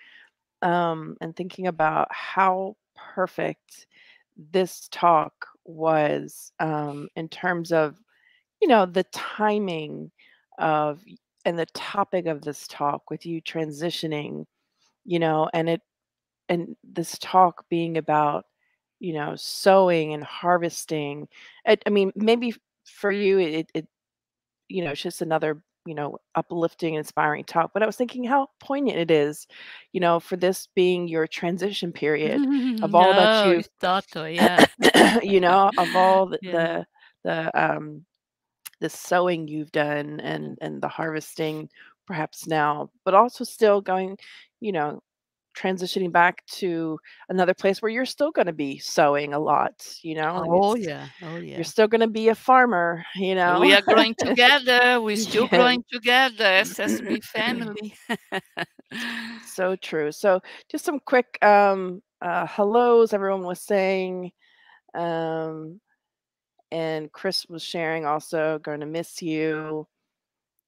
and thinking about how perfect this talk was in terms of, the timing of and the topic of this talk with you transitioning, and this talk being about, sowing and harvesting. I mean, maybe for you, it's just another, uplifting, inspiring talk. But I was thinking how poignant it is, for this being your transition period of all that No, you've, it's total. Yeah. of all Yeah. the sowing you've done and the harvesting perhaps now, but also still going, you know, transitioning back to another place where you're still going to be sowing a lot, Oh it's yeah. Oh you're yeah. still going to be a farmer, We are growing together. We're still Yes. growing together. SSB family. So true. So just some quick hellos everyone was saying, um and Chris was sharing also, going to miss you.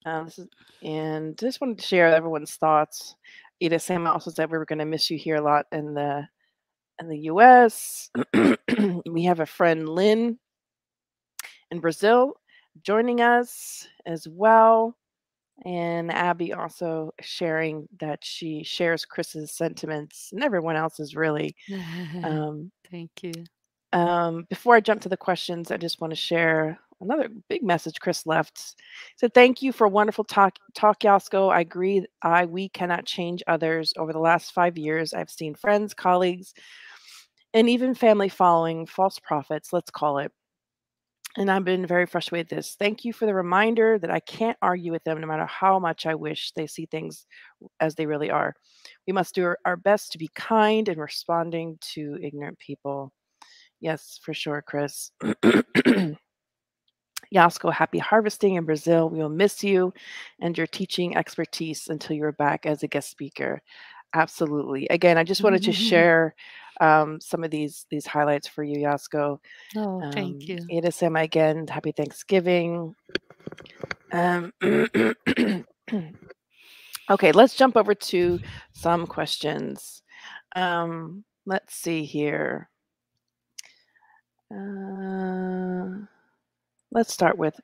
This is, and just wanted to share everyone's thoughts. Ida Sam also said we were going to miss you here a lot in the U.S. We have a friend Lynn in Brazil joining us as well, and Abby also sharing that she shares Chris's sentiments and everyone else's really. Um, Thank you. Before I jump to the questions, I just want to share another big message Chris left. So thank you for a wonderful talk, Yasko. I agree. We cannot change others. Over the last 5 years, I've seen friends, colleagues, and even family following false prophets, let's call it. And I've been very frustrated with this. Thank you for the reminder that I can't argue with them no matter how much I wish they see things as they really are. We must do our best to be kind in responding to ignorant people. Yes, for sure, Chris. Yasco, happy harvesting in Brazil. We will miss you and your teaching expertise until you're back as a guest speaker. Absolutely. Again, I just wanted to share some of these highlights for you, Yasco. Oh, thank you. Ada Sema again, happy Thanksgiving. Okay, let's jump over to some questions. Let's see here. Let's start with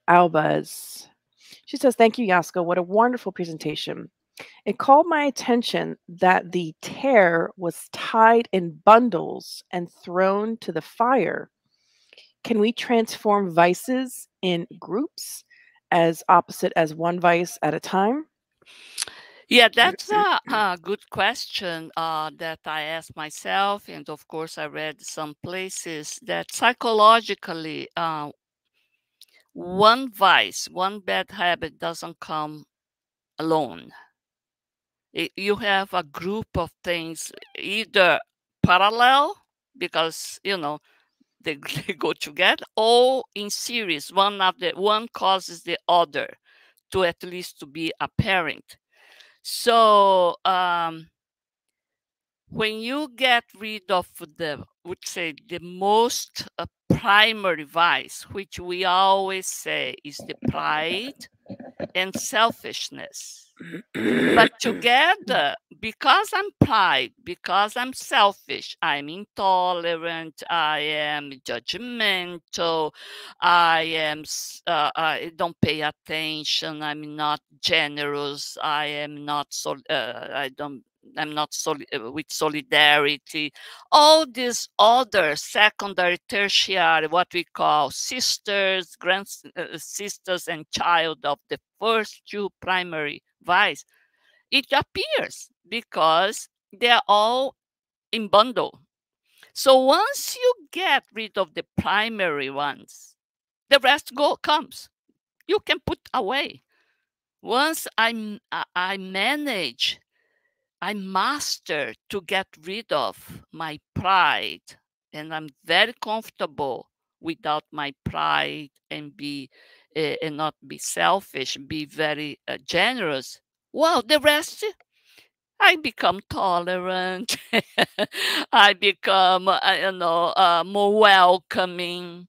Albaz. She says, thank you, Yasko. What a wonderful presentation. It called my attention that the tear was tied in bundles and thrown to the fire. Can we transform vices in groups as opposite as one vice at a time? Yeah, that's a good question that I asked myself. And of course, I read some places that psychologically, one vice, one bad habit doesn't come alone. You have a group of things either parallel, because, they, they go together, or in series, one causes the other to at least to be apparent. So when you get rid of would say the most primary vice, which we always say is the pride and selfishness. But together, because I'm pride, because I'm selfish, I'm intolerant, I am judgmental, I don't pay attention, I'm not generous, I am not I'm not with solidarity. All these other secondary, tertiary, what we call sisters, grand sisters, and child of the first two primary vice, it appears because they're all in bundle. So once you get rid of the primary ones, the rest comes. You can put away. Once I manage, I master to get rid of my pride, and I'm very comfortable without my pride and be and not be selfish, be very generous. Well, the rest, I become tolerant. I become, more welcoming.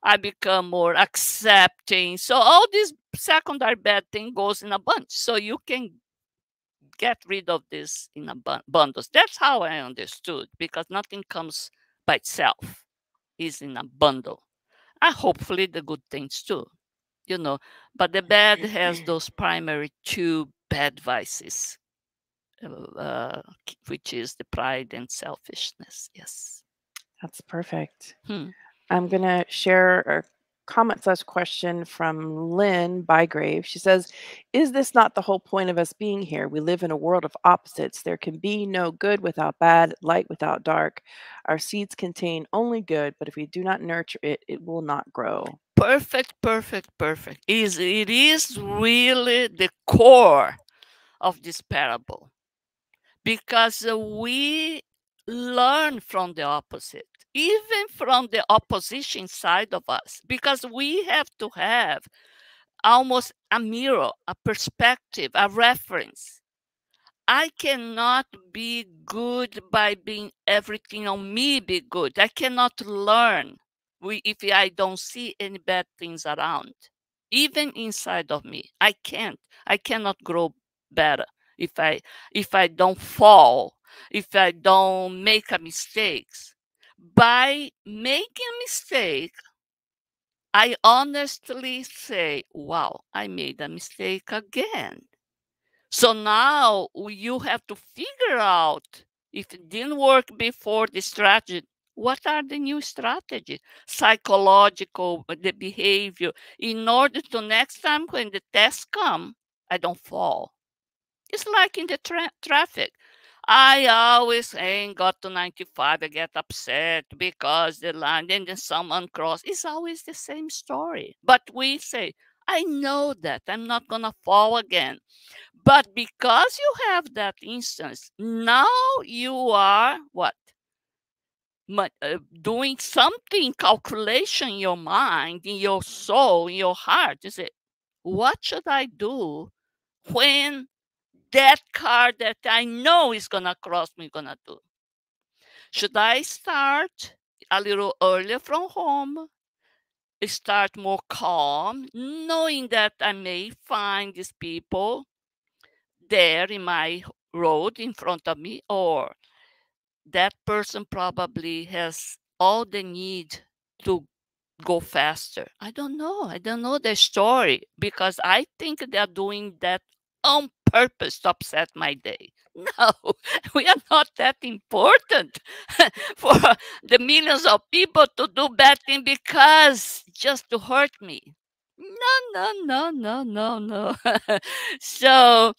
I become more accepting. So all this secondary bad thing goes in a bunch. So you can get rid of this in a bundles. That's how I understood, because nothing comes by itself. Is in a bundle. And hopefully the good things too, you know. But the bad has those primary two bad vices, uh, which is the pride and selfishness. Yes. That's perfect. Hmm. I'm going to share a comment/question from Lynn Bygrave. She says, "Is this not the whole point of us being here? We live in a world of opposites. There can be no good without bad, light without dark. Our seeds contain only good, but if we do not nurture it, it will not grow." Perfect, perfect, perfect. It is really the core of this parable, because we learn from the opposite, even from the opposition side of us, because we have to have almost a mirror, a perspective, a reference. I cannot be good by being everything on me be good. I cannot learn if I don't see any bad things around, even inside of me. I can't. I cannot grow better if I don't fall, if I don't make a mistakes. By making a mistake, I honestly say, wow, I made a mistake again. So now you have to figure out, if it didn't work before the strategy, what are the new strategies, psychological, the behavior, in order to next time when the tests come, I don't fall. It's like in the traffic. I always ain't got to 95. I get upset because the line, and then someone cross. It's always the same story. But we say, I know that I'm not going to fall again. But because you have that instance, now you are what? Doing something, calculation in your mind, in your soul, in your heart. You say, what should I do when that car that I know is going to cross me gonna do? Should I start a little earlier from home? Start more calm, knowing that I may find these people there in my road in front of me, or that person probably has all the need to go faster. I don't know. I don't know the story, because I think they're doing that on purpose to upset my day. No, we are not that important for the millions of people to do bad things because just to hurt me. No, no, no, no, no, no. So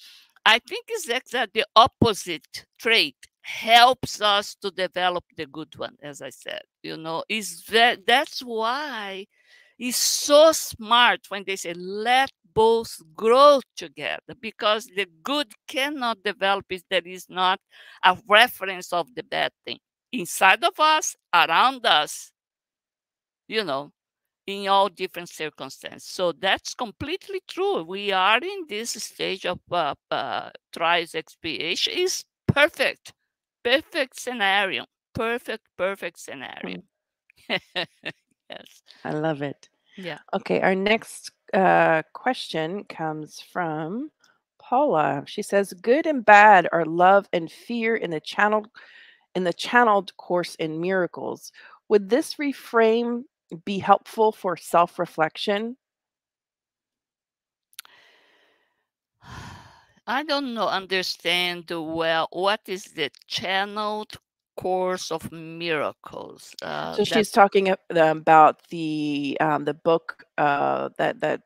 I think it's exactly the opposite trait helps us to develop the good one, as I said. Is that's why it's so smart when they say let both grow together, because the good cannot develop if there is not a reference of the bad thing inside of us, around us, you know in all different circumstances. So that's completely true. We are in this stage of trials expiation. Is perfect, perfect scenario, perfect scenario. Hmm, Yes. I love it. Yeah. Okay, our next question comes from Paula. She says, "Good and bad are love and fear in the channeled course in miracles. Would this reframe be helpful for self-reflection?" I don't know, understand well what is the channeled course of miracles. So That she's talking about the book, that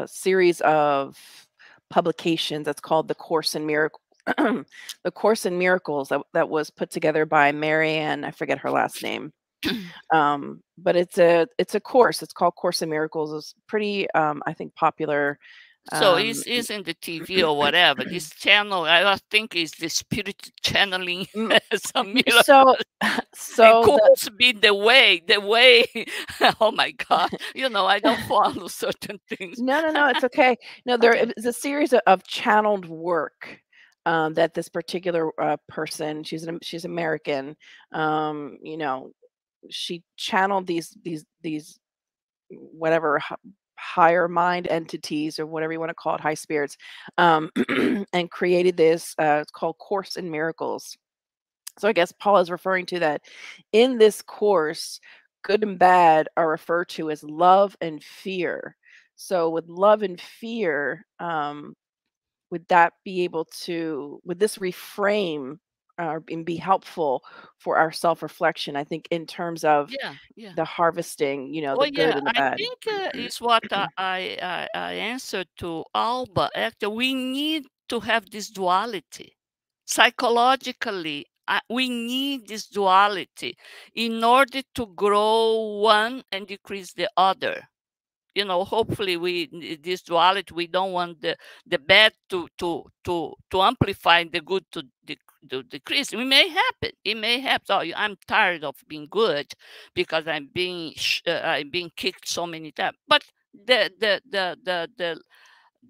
series of publications that's called the Course in Miracle, the Course in Miracles, that was put together by Marianne. I forget her last name. But it's a course. It's called Course in Miracles. It's pretty, I think, popular So it's in the TV or whatever. This channel, I think, is the spirit channeling some miracle. So, And the course be the way. Oh my God! I don't follow certain things. no, it's okay. No, there Okay. is a series of channeled work that this particular person, she's American, you know, she channeled these whatever higher mind entities or whatever you want to call it, high spirits, and created this. It's called Course in Miracles. So I guess Paul is referring to that in this course, good and bad are referred to as love and fear. So with love and fear, would that be able to, would this reframe and be helpful for our self-reflection? I think in terms of Yeah, yeah. the harvesting, Oh the good yeah, and the I bad. think is what I answered to Alba. Actually, we need to have this duality psychologically. We need this duality in order to grow one and decrease the other. Hopefully this duality, we don't want the bad to amplify, the good to decrease. It may happen. Oh, I'm tired of being good because I'm being kicked so many times. But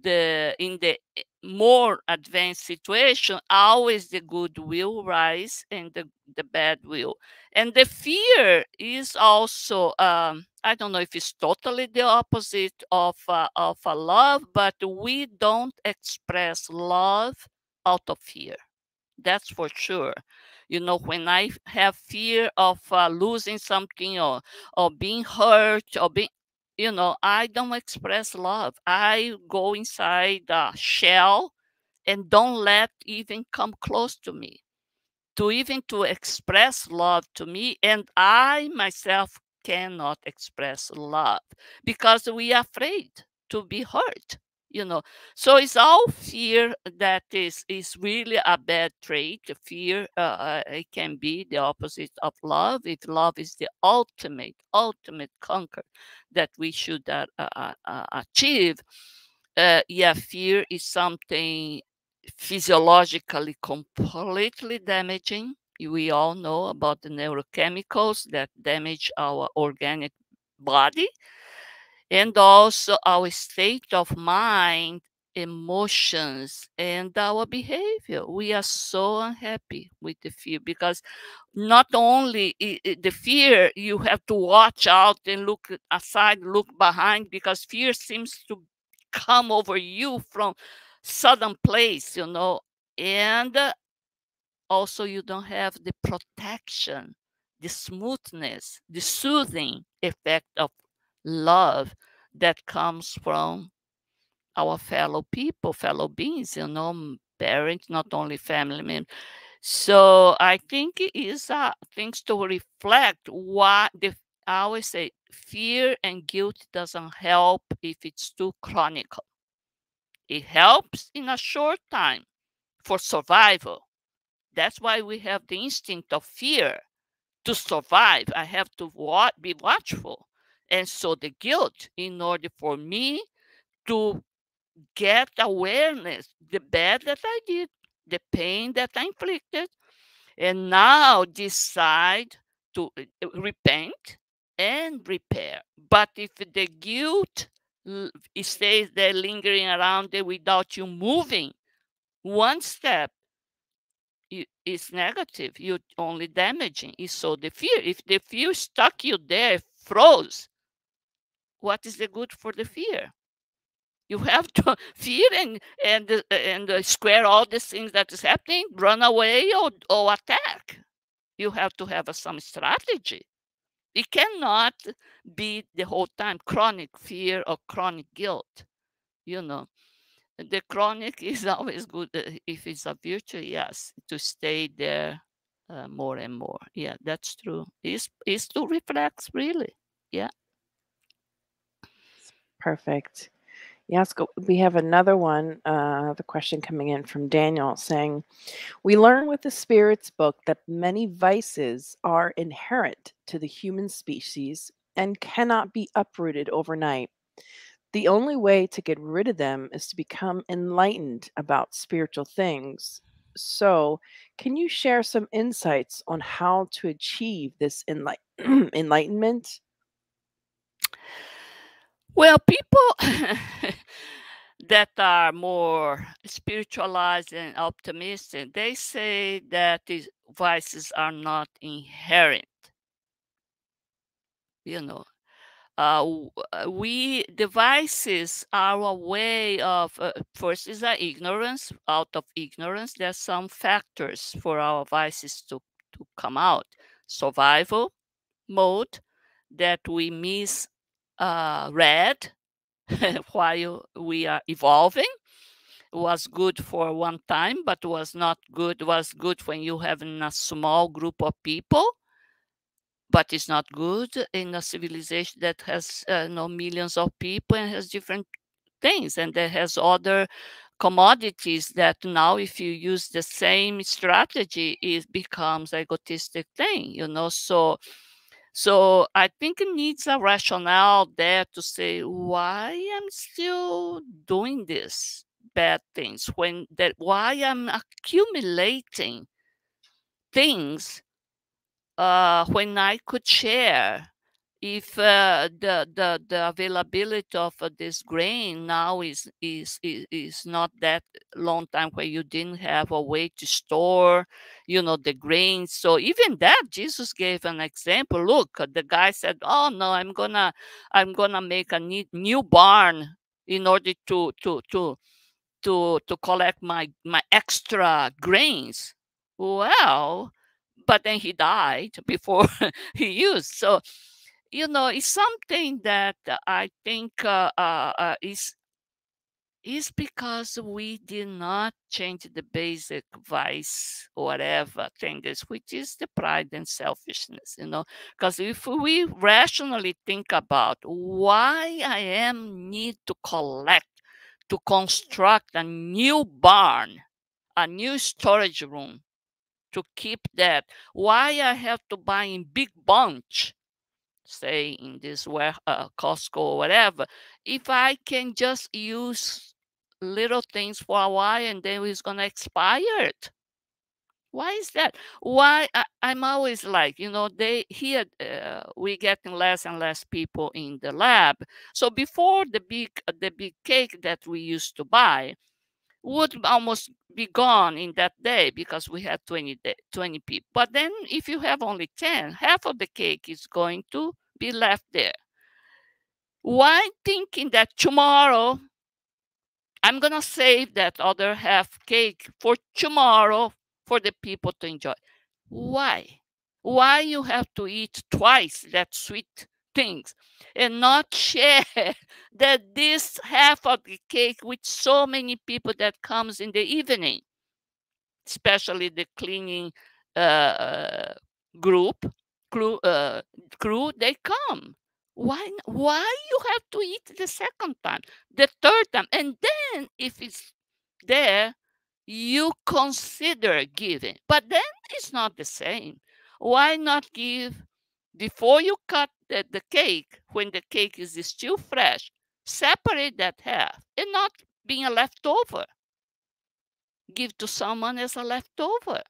in the more advanced situation, always the good will rise and the bad will. And the fear is also, I don't know if it's totally the opposite of a love, but we don't express love out of fear. That's for sure. When I have fear of losing something, or being hurt, or being, I don't express love. I go inside the shell and don't let even come close to me, to express love to me. And I myself cannot express love because we are afraid to be hurt. So it's all fear that is really a bad trait. Fear, it can be the opposite of love. If love is the ultimate conquer that we should achieve, yeah, fear is something physiologically completely damaging. We all know about the neurochemicals that damage our organic body, and also our state of mind, emotions, and our behavior. We are so unhappy with the fear because not only the fear, you have to watch out and look aside, look behind, because fear seems to come over you from sudden place, and also you don't have the protection, the smoothness, the soothing effect of love that comes from our fellow people, fellow beings, parents, not only family members. So I think it is things to reflect what I always say, fear and guilt doesn't help if it's too chronic. It helps in a short time for survival. That's why we have the instinct of fear to survive. I have to be watchful. And so the guilt, in order for me to get awareness, the bad that I did, the pain that I inflicted, and now decide to repent and repair. But if the guilt stays there lingering around there without you moving one step, it's negative. You're only damaging. So the fear, if the fear stuck you there, froze, what is the good for the fear? You have to fear and square all the things that is happening, run away or attack. You have to have some strategy. It cannot be the whole time chronic fear or chronic guilt. The chronic is always good if it's a virtue, yes, to stay there more and more. Yeah, that's true. It's to reflect, really. Yeah. Perfect. Yes, we have another one, the question coming in from Daniel saying, we learn with the Spirit's book that many vices are inherent to the human species and cannot be uprooted overnight. The only way to get rid of them is to become enlightened about spiritual things. So, can you share some insights on how to achieve this enlightenment? Well, people that are more spiritualized and optimistic, they say that these vices are not inherent. You know, we devices are a way of first is our ignorance. Out of ignorance, there's some factors for our vices to come out. Survival mode that we misread while we are evolving was good for one time, but was not good. Was good when you have in a small group of people, but it's not good in a civilization that has millions of people and has different things, and that has other commodities that now if you use the same strategy it becomes egotistic thing, so I think it needs a rationale there to say why I'm still doing this bad things, when that why I'm accumulating things when I could share. If the availability of this grain now is not that long time where you didn't have a way to store, the grains. So even that, Jesus gave an example. Look, the guy said, "Oh no, I'm gonna make a new barn in order to collect my extra grains." Well, but then he died before he used. So it's something that I think is because we did not change the basic vice, whatever thing is, which is the pride and selfishness. Because if we rationally think about why I am need to collect, to construct a new barn, a new storage room to keep that, why I have to buy in big bunch, say in this Costco or whatever, if I can just use little things for a while and then it's gonna expire it. Why is that? Why I'm always like, they here we getting less and less people in the lab. So before the big cake that we used to buy would almost be gone in that day because we had 20 people. But then if you have only 10, half of the cake is going to be left there. Why thinking that tomorrow I'm going to save that other half cake for tomorrow for the people to enjoy? Why? Why you have to eat twice that sweet things and not share that this half of the cake with so many people that comes in the evening, especially the cleaning uh, group crew, they come. Why you have to eat the second time, the third time, and then if it's there, you consider giving, but then it's not the same. Why not give before you cut the cake, when the cake is still fresh? Separate that half and not being a leftover, give to someone as a leftover.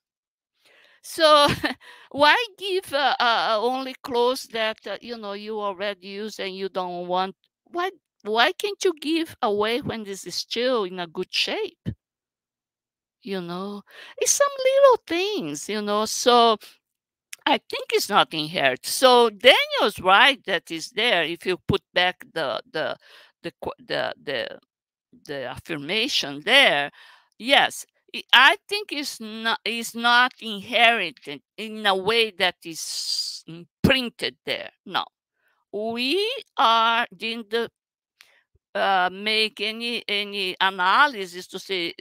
So why give only clothes that you already use and you don't want? Why can't you give away when this is still in a good shape? It's some little things. So I think it's not inherent. So Daniel's right that is there. If you put back the affirmation there, yes, I think is not inherited in a way that is printed there. No, we didn't make any analysis to say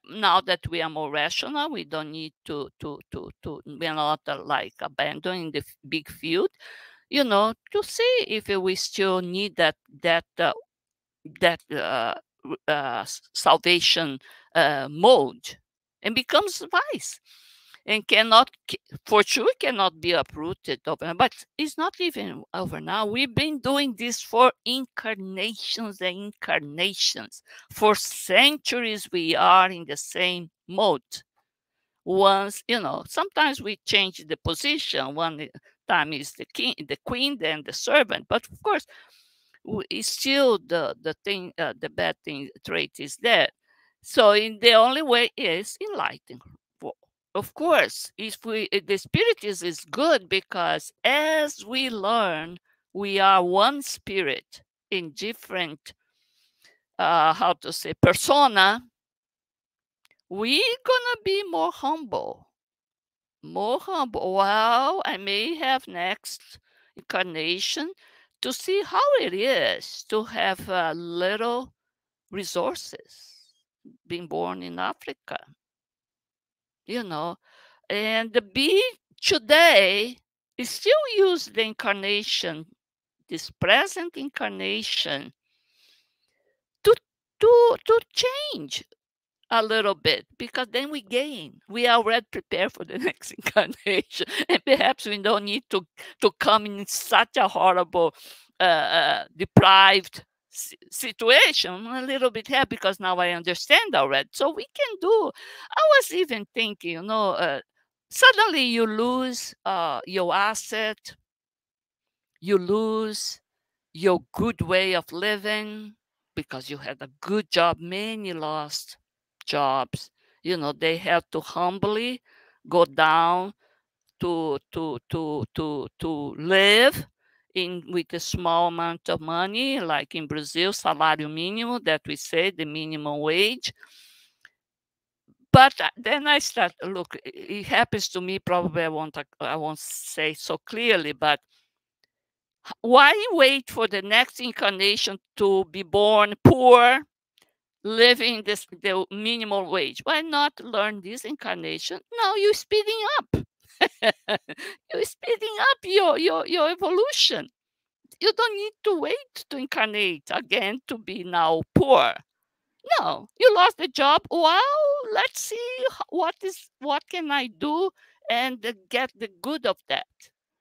now that we are more rational, we don't need to we are not like abandoning the big field, to see if we still need that salvation mode, and becomes vice. and cannot, for sure, cannot be uprooted overnight. But it's not even over now. We've been doing this for incarnations and incarnations. For centuries, we are in the same mode. Once, sometimes we change the position. One time is the king, the queen, then the servant. But of course, it's still the thing, the bad thing trait is there. So the only way is enlightenment. Of course, if the spirit is good, because as we learn, we are one spirit in different, how to say, persona. We're gonna be more humble. More humble. Well, I may have next incarnation to see how it is to have little resources, being born in Africa, and the bee today is still use the incarnation, this present incarnation, to to change a little bit, because then we gain. We are already prepared for the next incarnation, and perhaps we don't need to come in such a horrible, deprived situation. I'm a little bit happy because now I understand already. So we can do. I was even thinking, suddenly you lose your asset, you lose your good way of living because you had a good job. Many lost jobs. They have to humbly go down to live in with a small amount of money, like in Brazil, salário mínimo, that we say, the minimum wage. But then I start, look, it happens to me, probably I won't say so clearly, but why wait for the next incarnation to be born poor, living the minimum wage? Why not learn this incarnation? Now you're speeding up. You're speeding up your evolution. You don't need to wait to incarnate again to be now poor. No, you lost the job. Well, let's see what can I do and get the good of that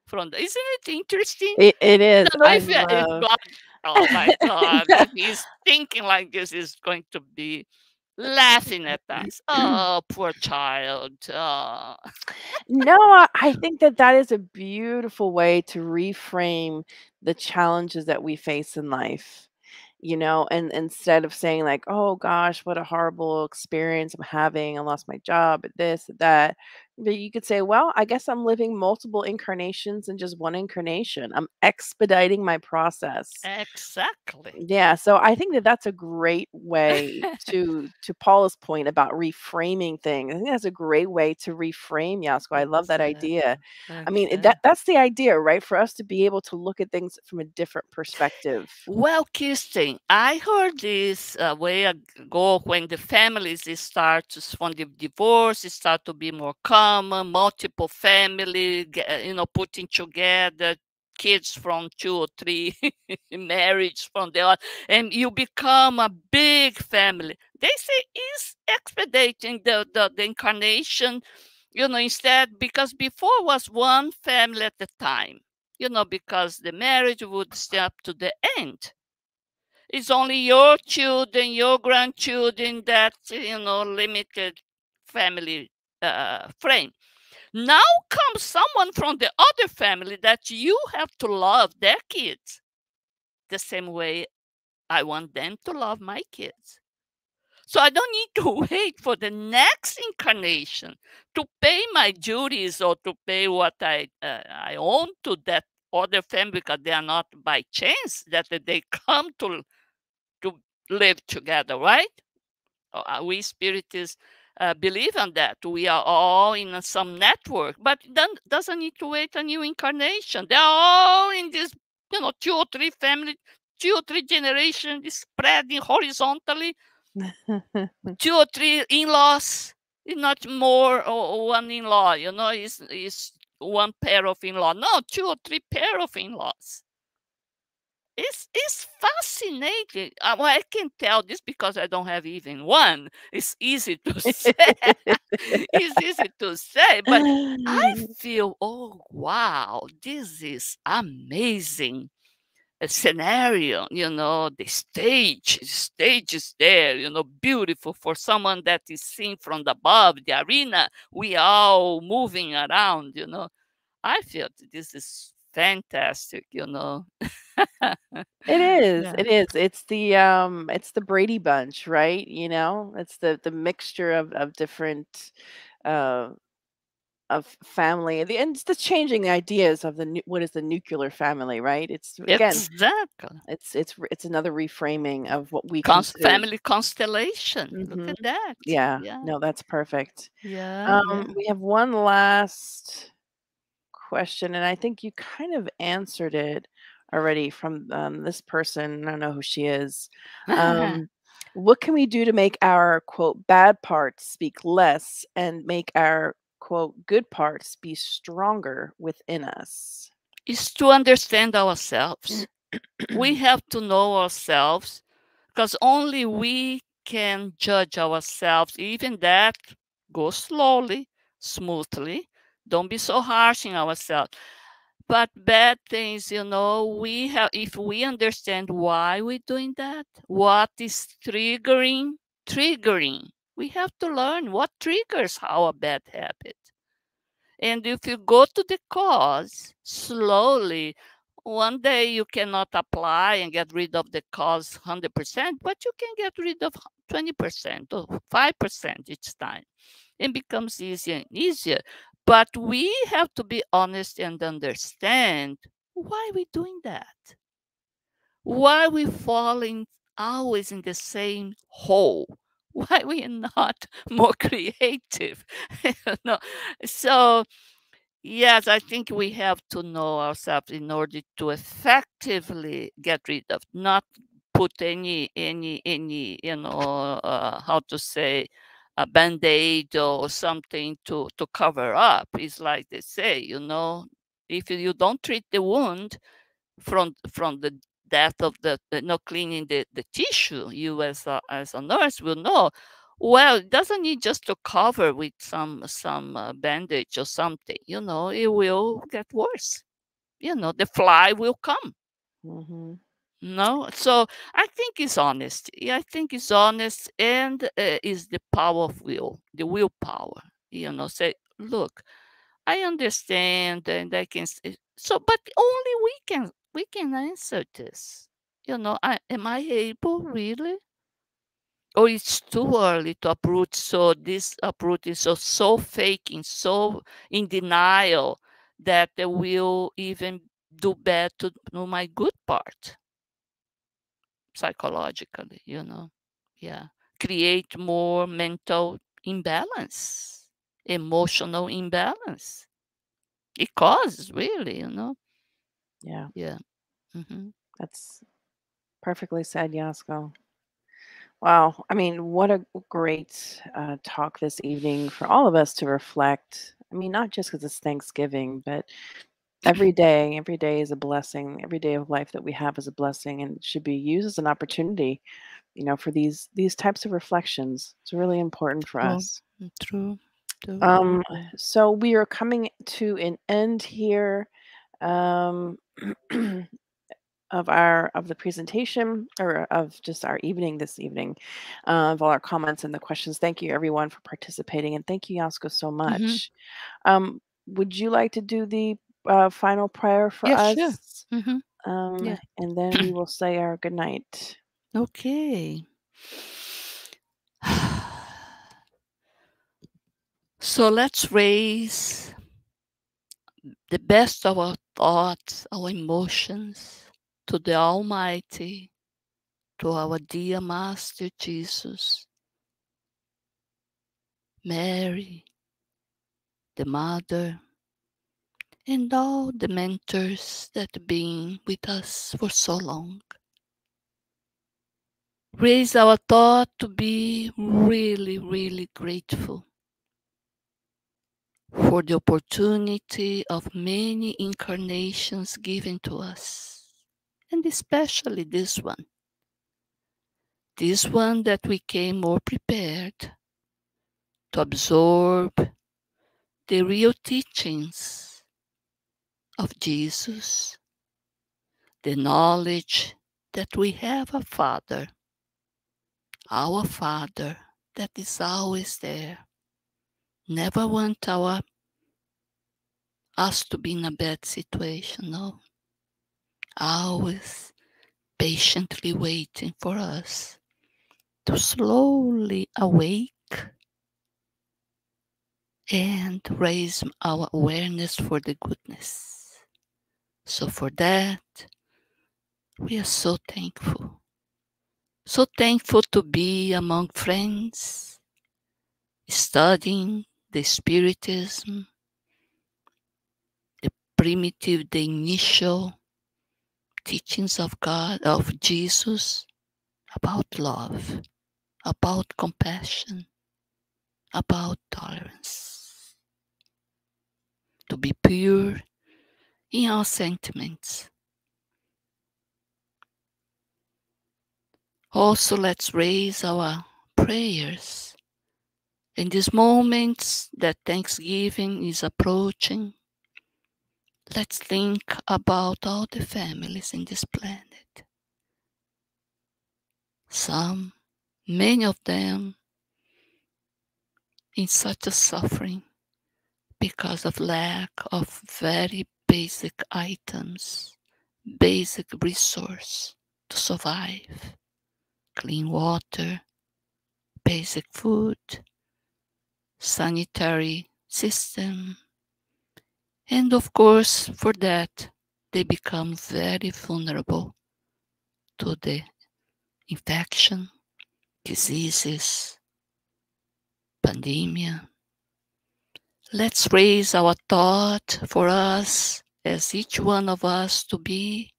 from the, isn't it interesting? It I is. don't know I if love. God, oh my God, if he's thinking like this, is going to be laughing at us. Oh, poor child. Oh. No, I think that that is a beautiful way to reframe the challenges that we face in life. And instead of saying like, "Oh gosh, what a horrible experience I'm having. I lost my job at this, at that." But you could say, "Well, I guess I'm living multiple incarnations in just one incarnation. I'm expediting my process." Exactly. Yeah, so I think that that's a great way to Paula's point about reframing things. I think that's a great way to reframe, Yasko. I love that idea. Exactly. I mean, Exactly. that's the idea, right? For us to be able to look at things from a different perspective. Well, Kirsten, I heard this way ago when the families start from the divorce, it start to be more common, multiple family, putting together kids from 2 or 3 marriages from the other, and you become a big family. They say is expediting the incarnation, instead, because before was one family at a time, because the marriage would step to the end. It's only your children, your grandchildren, that, limited family frame. Now comes someone from the other family that you have to love their kids the same way I want them to love my kids. So I don't need to wait for the next incarnation to pay my duties or to pay what I own to that other family, because they are not by chance that they come to live together, right? We spiritists believe in that. We are all in some network, but then doesn't need to wait a new incarnation. They're all in this, 2 or 3 family, 2 or 3 generations spreading horizontally, 2 or 3 in-laws. It's not more or one in-law, is one pair of in-law. No, 2 or 3 pair of in-laws. It's fascinating. Well, I can tell this because I don't have even one. It's easy to say. It's easy to say, but I feel, oh wow, this is amazing. A scenario, the stage is there, beautiful for someone that is seen from above the arena. We all moving around, I feel this is fantastic. It is, Yeah. it is. It's the Brady Bunch, right? It's the mixture of different, uh, of family, and it's the changing ideas of what is the nuclear family, right? It's again, Exactly. it's another reframing of what we consider. Family constellation. Look Mhm. at that. Yeah, Yeah. no, that's perfect. Yeah. Yeah. We have one last question, and I think you kind of answered it already from this person. I don't know who she is. Um, what can we do to make our quote bad parts speak less and make our quote good parts be stronger within us? Is to understand ourselves. We have to know ourselves because only we can judge ourselves. Even that, go slowly, smoothly. Don't be so harsh on ourselves. But bad things, we have, if we understand why we're doing that, what is triggering, we have to learn what triggers our bad habit. And if you go to the cause slowly, one day you cannot apply and get rid of the cause 100%, but you can get rid of 20% or 5% each time. It becomes easier and easier. But we have to be honest and understand why we're doing that. Why we falling always in the same hole. Why we are not more creative. No. So yes, I think we have to know ourselves in order to effectively get rid of, not put any how to say, a band-aid or something to cover up. It's like they say, if you don't treat the wound from the death of not cleaning the tissue, you as a nurse will know. Well, it doesn't need just to cover with some bandage or something. It will get worse. The fly will come. Hmm. No, so I think it's honest. Yeah, I think it's honest and is the power of will, the willpower. Say, look, I understand, and I can. So, but only we can answer this. Am I able really? Or it's too early to uproot. So this uproot is so faking, so in denial that they will even do bad to my good part psychologically. Yeah, create more mental imbalance, emotional imbalance. It causes really. Yeah, Yeah. Hmm. that's perfectly said, Yasko. Wow. I mean, what a great talk this evening for all of us to reflect. I mean, not just because it's Thanksgiving, but every day is a blessing. Every day of life that we have is a blessing, and it should be used as an opportunity, for these types of reflections. It's really important for True. us. True. Very Um, true. so we are coming to an end here. Um, of the presentation, or of just our evening this evening, of all our comments and the questions. Thank you everyone for participating, and thank you, Yasko, so Hmm. much. Would you like to do the final prayer for Yeah, sure. us? Hmm. Yeah. And then we will say our good night. Okay. So let's raise the best of our thoughts, our emotions to the Almighty, to our dear Master Jesus, Mary, the Mother, and all the mentors that have been with us for so long. Raise our thought to be really, really grateful for the opportunity of many incarnations given to us and especially this one. This one that we came more prepared to absorb the real teachings of Jesus, the knowledge that we have a Father, our Father that is always there, never want us to be in a bad situation, no, always patiently waiting for us to slowly awake and raise our awareness for the goodness. So for that, we are so thankful. So thankful to be among friends, studying the Spiritism, the primitive, the initial teachings of God, of Jesus, about love, about compassion, about tolerance, to be pure in our sentiments. Also, let's raise our prayers in these moments that Thanksgiving is approaching. Let's think about all the families in this planet. Some, many of them, in such a suffering because of lack of very basic items, basic resource to survive, clean water, basic food, sanitary system, and of course, for that, they become very vulnerable to the infection, diseases, pandemia. Let's raise our thought for us, as each one of us, to be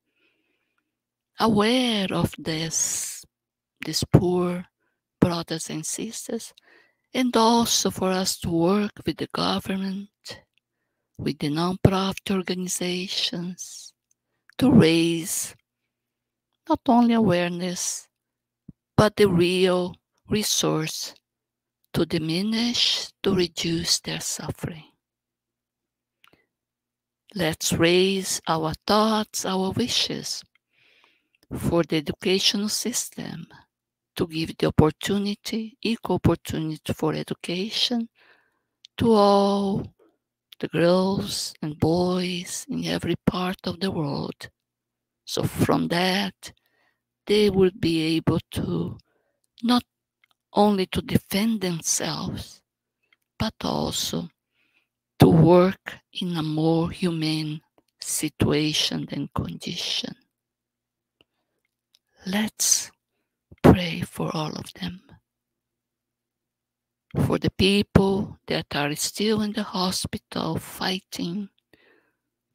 aware of these poor brothers and sisters, and also for us to work with the government, with the non-profit organizations, to raise not only awareness, but the real resource to diminish, to reduce their suffering. Let's raise our thoughts, our wishes for the educational system to give the opportunity, equal opportunity for education to all the girls and boys in every part of the world. So from that, they will be able to not only to defend themselves, but also to work in a more humane situation and condition. Let's pray for all of them. For the people that are still in the hospital fighting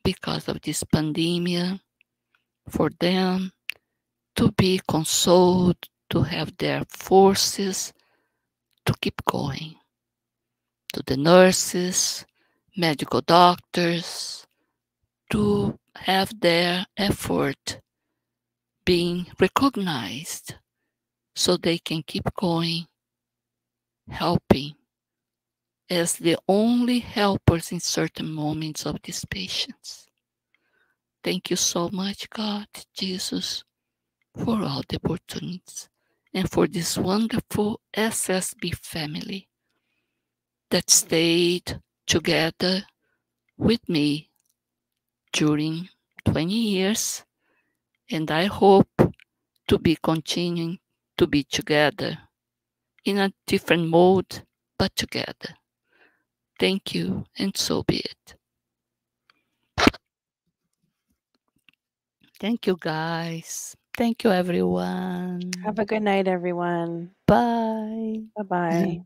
because of this pandemic, for them to be consoled, to have their forces to keep going. To the nurses, medical doctors, to have their effort being recognized so they can keep going, helping as the only helpers in certain moments of these patients. Thank you so much, God, Jesus, for all the opportunities and for this wonderful SSB family that stayed together with me during 20 years, and I hope to be continuing to be together in a different mode, but together. Thank you, and so be it. Thank you, guys. Thank you, everyone. Have a good night, everyone. Bye. Bye bye.